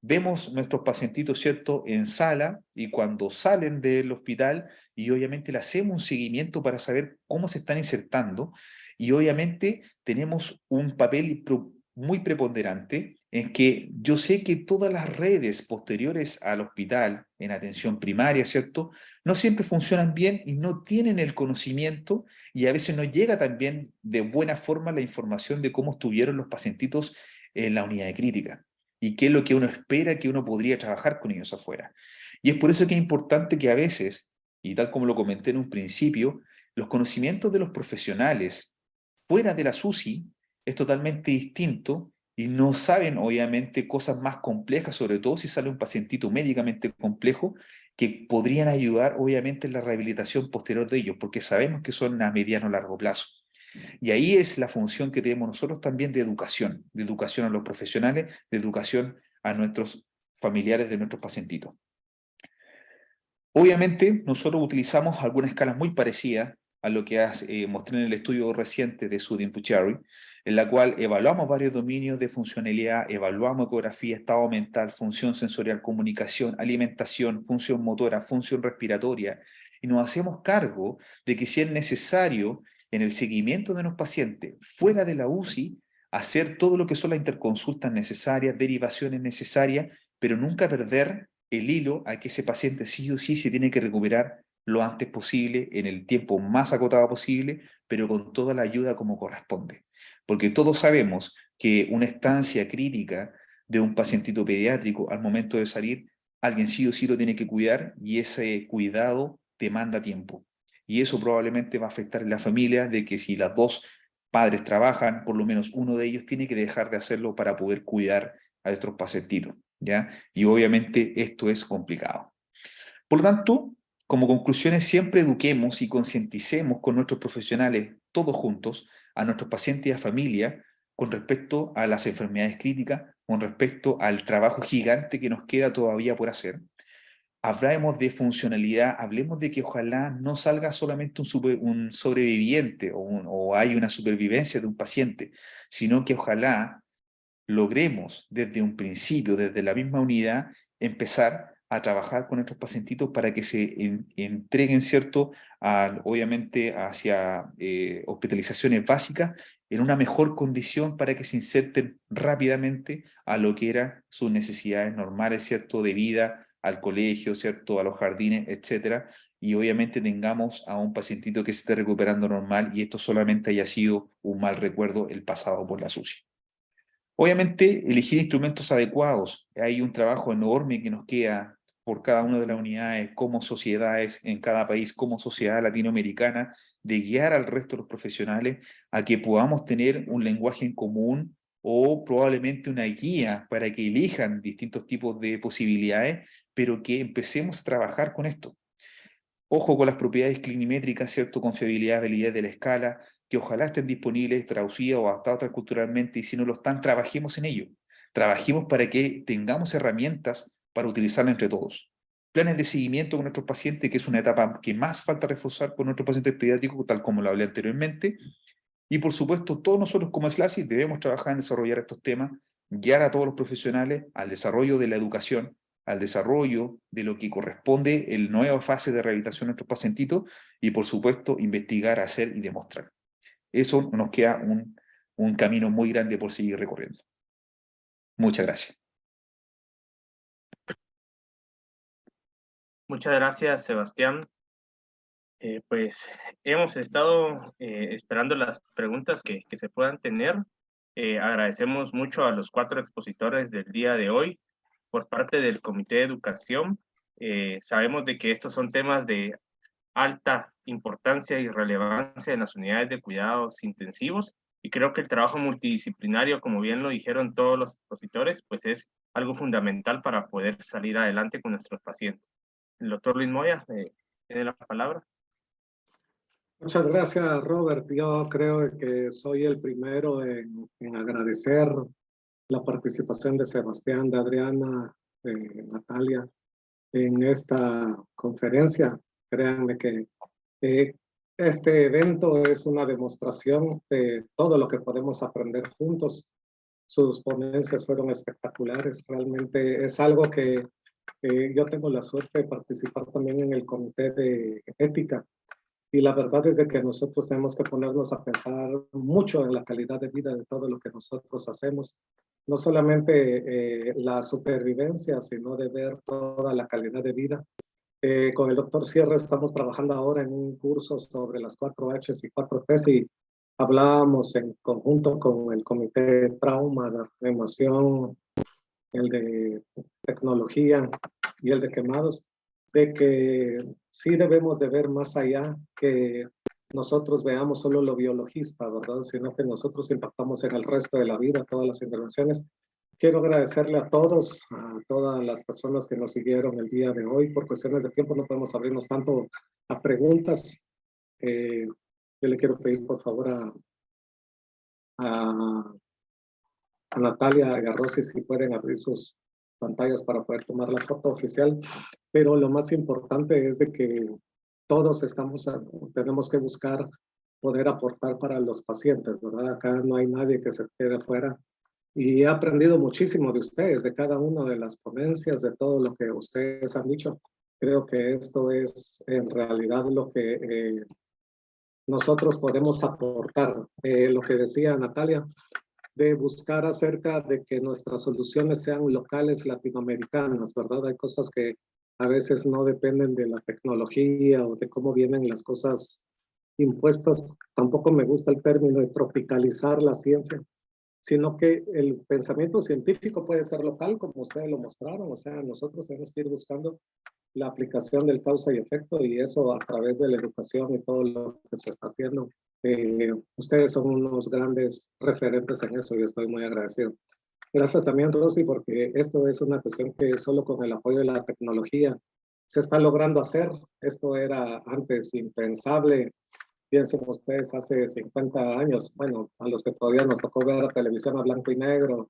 Vemos nuestros pacientitos, ¿cierto?, en sala y cuando salen del hospital, y obviamente le hacemos un seguimiento para saber cómo se están insertando, y obviamente tenemos un papel muy preponderante en que yo sé que todas las redes posteriores al hospital en atención primaria, ¿cierto?, no siempre funcionan bien y no tienen el conocimiento, y a veces no llega también de buena forma la información de cómo estuvieron los pacientitos en la unidad de crítica y qué es lo que uno espera que uno podría trabajar con ellos afuera. Y es por eso que es importante que a veces, y tal como lo comenté en un principio, los conocimientos de los profesionales fuera de la SUSI es totalmente distinto y no saben obviamente cosas más complejas, sobre todo si sale un pacientito médicamente complejo, que podrían ayudar obviamente en la rehabilitación posterior de ellos, porque sabemos que son a mediano o largo plazo. Y ahí es la función que tenemos nosotros también de educación a los profesionales, de educación a nuestros familiares de nuestros pacientitos. Obviamente, nosotros utilizamos algunas escalas muy parecidas a lo que mostré en el estudio reciente de Sudin Puchari, en la cual evaluamos varios dominios de funcionalidad, evaluamos ecografía, estado mental, función sensorial, comunicación, alimentación, función motora, función respiratoria, y nos hacemos cargo de que si es necesario, en el seguimiento de los pacientes fuera de la UCI, hacer todo lo que son las interconsultas necesarias, derivaciones necesarias, pero nunca perder el hilo a que ese paciente sí o sí se tiene que recuperar lo antes posible, en el tiempo más acotado posible, pero con toda la ayuda como corresponde. Porque todos sabemos que una estancia crítica de un pacientito pediátrico al momento de salir, alguien sí o sí lo tiene que cuidar, y ese cuidado demanda tiempo. Y eso probablemente va a afectar en la familia, de que si las dos padres trabajan, por lo menos uno de ellos tiene que dejar de hacerlo para poder cuidar a nuestros pacientitos, ¿ya? Y obviamente esto es complicado. Por lo tanto, como conclusiones, siempre eduquemos y concienticemos con nuestros profesionales, todos juntos, a nuestros pacientes y a familia, con respecto a las enfermedades críticas, con respecto al trabajo gigante que nos queda todavía por hacer. Hablemos de funcionalidad, hablemos de que ojalá no salga solamente un sobreviviente o hay una supervivencia de un paciente, sino que ojalá logremos desde un principio, desde la misma unidad, empezar a trabajar con nuestros pacientitos para que se entreguen, ¿cierto?, obviamente hacia hospitalizaciones básicas en una mejor condición para que se inserten rápidamente a lo que eran sus necesidades normales, ¿cierto?, de vida, al colegio, ¿cierto?, a los jardines, etcétera, y obviamente tengamos a un pacientito que se esté recuperando normal y esto solamente haya sido un mal recuerdo el pasado por la SUSI. Obviamente, elegir instrumentos adecuados. Hay un trabajo enorme que nos queda por cada una de las unidades como sociedades en cada país, como sociedad latinoamericana, de guiar al resto de los profesionales a que podamos tener un lenguaje en común o probablemente una guía para que elijan distintos tipos de posibilidades, pero que empecemos a trabajar con esto. Ojo con las propiedades clinimétricas, ¿cierto?, confiabilidad, validez de la escala, que ojalá estén disponibles, traducidas o adaptadas transculturalmente, y si no lo están, trabajemos en ello. Trabajemos para que tengamos herramientas para utilizarla entre todos. Planes de seguimiento con nuestros pacientes, que es una etapa que más falta reforzar con nuestros pacientes pediátricos, tal como lo hablé anteriormente. Y por supuesto, todos nosotros como SLASI debemos trabajar en desarrollar estos temas, guiar a todos los profesionales al desarrollo de la educación, al desarrollo de lo que corresponde en nueva fase de rehabilitación de nuestros pacientitos y, por supuesto, investigar, hacer y demostrar. Eso nos queda un camino muy grande por seguir recorriendo. Muchas gracias. Muchas gracias, Sebastián. Pues hemos estado esperando las preguntas que se puedan tener. Agradecemos mucho a los 4 expositores del día de hoy por parte del Comité de Educación. Sabemos de que estos son temas de alta importancia y relevancia en las unidades de cuidados intensivos, y creo que el trabajo multidisciplinario, como bien lo dijeron todos los expositores, pues es algo fundamental para poder salir adelante con nuestros pacientes. El doctor Luis Moya tiene la palabra. Muchas gracias, Robert. Yo creo que soy el primero en agradecer la participación de Sebastián, de Adriana, de Natalia en esta conferencia. Créanme que este evento es una demostración de todo lo que podemos aprender juntos. Sus ponencias fueron espectaculares. Realmente es algo que yo tengo la suerte de participar también en el comité de ética. Y la verdad es de que nosotros tenemos que ponernos a pensar mucho en la calidad de vida de todo lo que nosotros hacemos. No solamente la supervivencia, sino de ver toda la calidad de vida. Con el doctor Sierra estamos trabajando ahora en un curso sobre las 4Hs y 4Ps y hablábamos en conjunto con el comité de trauma, de reanimación, el de tecnología y el de quemados, de que sí debemos de ver más allá, que nosotros veamos solo lo biologista, ¿verdad? Sino que nosotros impactamos en el resto de la vida, todas las intervenciones. Quiero agradecerle a todos, a todas las personas que nos siguieron el día de hoy. Por cuestiones de tiempo no podemos abrirnos tanto a preguntas. Yo le quiero pedir por favor a Natalia y a Rosy si pueden abrir sus pantallas para poder tomar la foto oficial. Pero lo más importante es de que todos tenemos que buscar poder aportar para los pacientes, ¿verdad? Acá no hay nadie que se quede fuera. Y he aprendido muchísimo de ustedes, de cada una de las ponencias, de todo lo que ustedes han dicho. Creo que esto es en realidad lo que nosotros podemos aportar. Lo que decía Natalia, de buscar acerca de que nuestras soluciones sean locales latinoamericanas, ¿verdad? Hay cosas que a veces no dependen de la tecnología o de cómo vienen las cosas impuestas. Tampoco me gusta el término de tropicalizar la ciencia, sino que el pensamiento científico puede ser local, como ustedes lo mostraron. O sea, nosotros tenemos que ir buscando la aplicación del causa y efecto, y eso a través de la educación y todo lo que se está haciendo. Ustedes son unos grandes referentes en eso y estoy muy agradecido. Gracias también, Rosy, porque esto es una cuestión que solo con el apoyo de la tecnología se está logrando hacer. Esto era antes impensable. Piensen ustedes, hace 50 años, bueno, a los que todavía nos tocó ver la televisión a blanco y negro,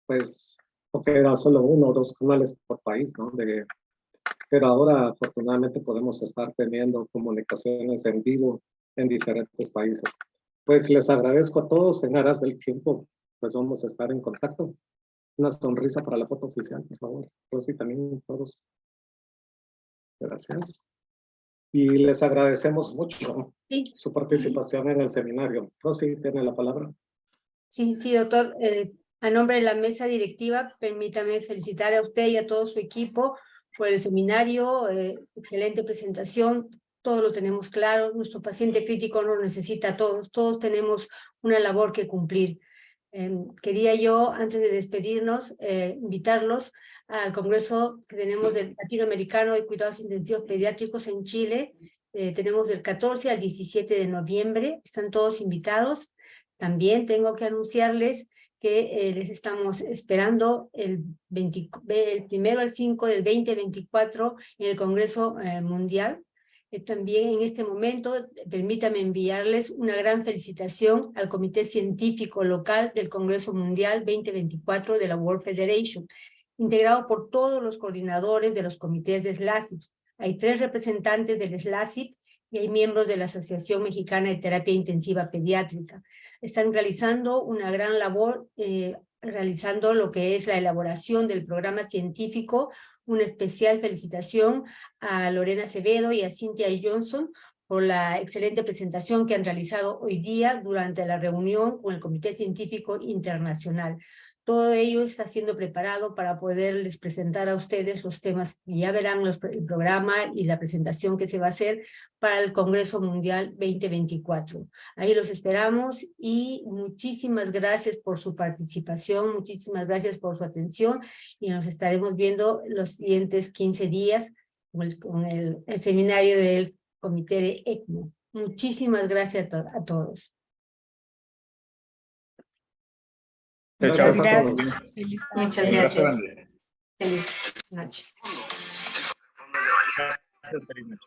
pues, porque era solo 1 o 2 canales por país, ¿no? Pero ahora, afortunadamente, podemos estar teniendo comunicaciones en vivo en diferentes países. Pues les agradezco a todos. En aras del tiempo, pues vamos a estar en contacto. Una sonrisa para la foto oficial, por favor. Pues sí, también todos. Gracias. Y les agradecemos mucho su participación en el seminario. Rosy, tiene la palabra. Sí, doctor. A nombre de la mesa directiva, permítame felicitar a usted y a todo su equipo por el seminario. Excelente presentación. Todo lo tenemos claro. Nuestro paciente crítico lo necesita a todos. Todos tenemos una labor que cumplir. Quería yo, antes de despedirnos, invitarlos al congreso que tenemos del Latinoamericano de Cuidados Intensivos Pediátricos en Chile. Tenemos del 14 al 17 de noviembre. Están todos invitados. También tengo que anunciarles que les estamos esperando el 1 al 5 del 2024 en el Congreso Mundial. También en este momento, permítame enviarles una gran felicitación al Comité Científico Local del Congreso Mundial 2024 de la World Federation, integrado por todos los coordinadores de los comités de SLACIP. Hay 3 representantes del SLACIP y hay miembros de la Asociación Mexicana de Terapia Intensiva Pediátrica. Están realizando una gran labor realizando lo que es la elaboración del programa científico. Una especial felicitación a Lorena Acevedo y a Cynthia Johnson por la excelente presentación que han realizado hoy día durante la reunión con el Comité Científico Internacional. Todo ello está siendo preparado para poderles presentar a ustedes los temas, y ya verán el programa y la presentación que se va a hacer para el Congreso Mundial 2024. Ahí los esperamos y muchísimas gracias por su participación, muchísimas gracias por su atención y nos estaremos viendo los siguientes 15 días con el seminario del Comité de ECMO. Muchísimas gracias a todos. Muchas Gracias a todos. gracias. Feliz Muchas tarde. gracias. Feliz noche. Gracias, Karina.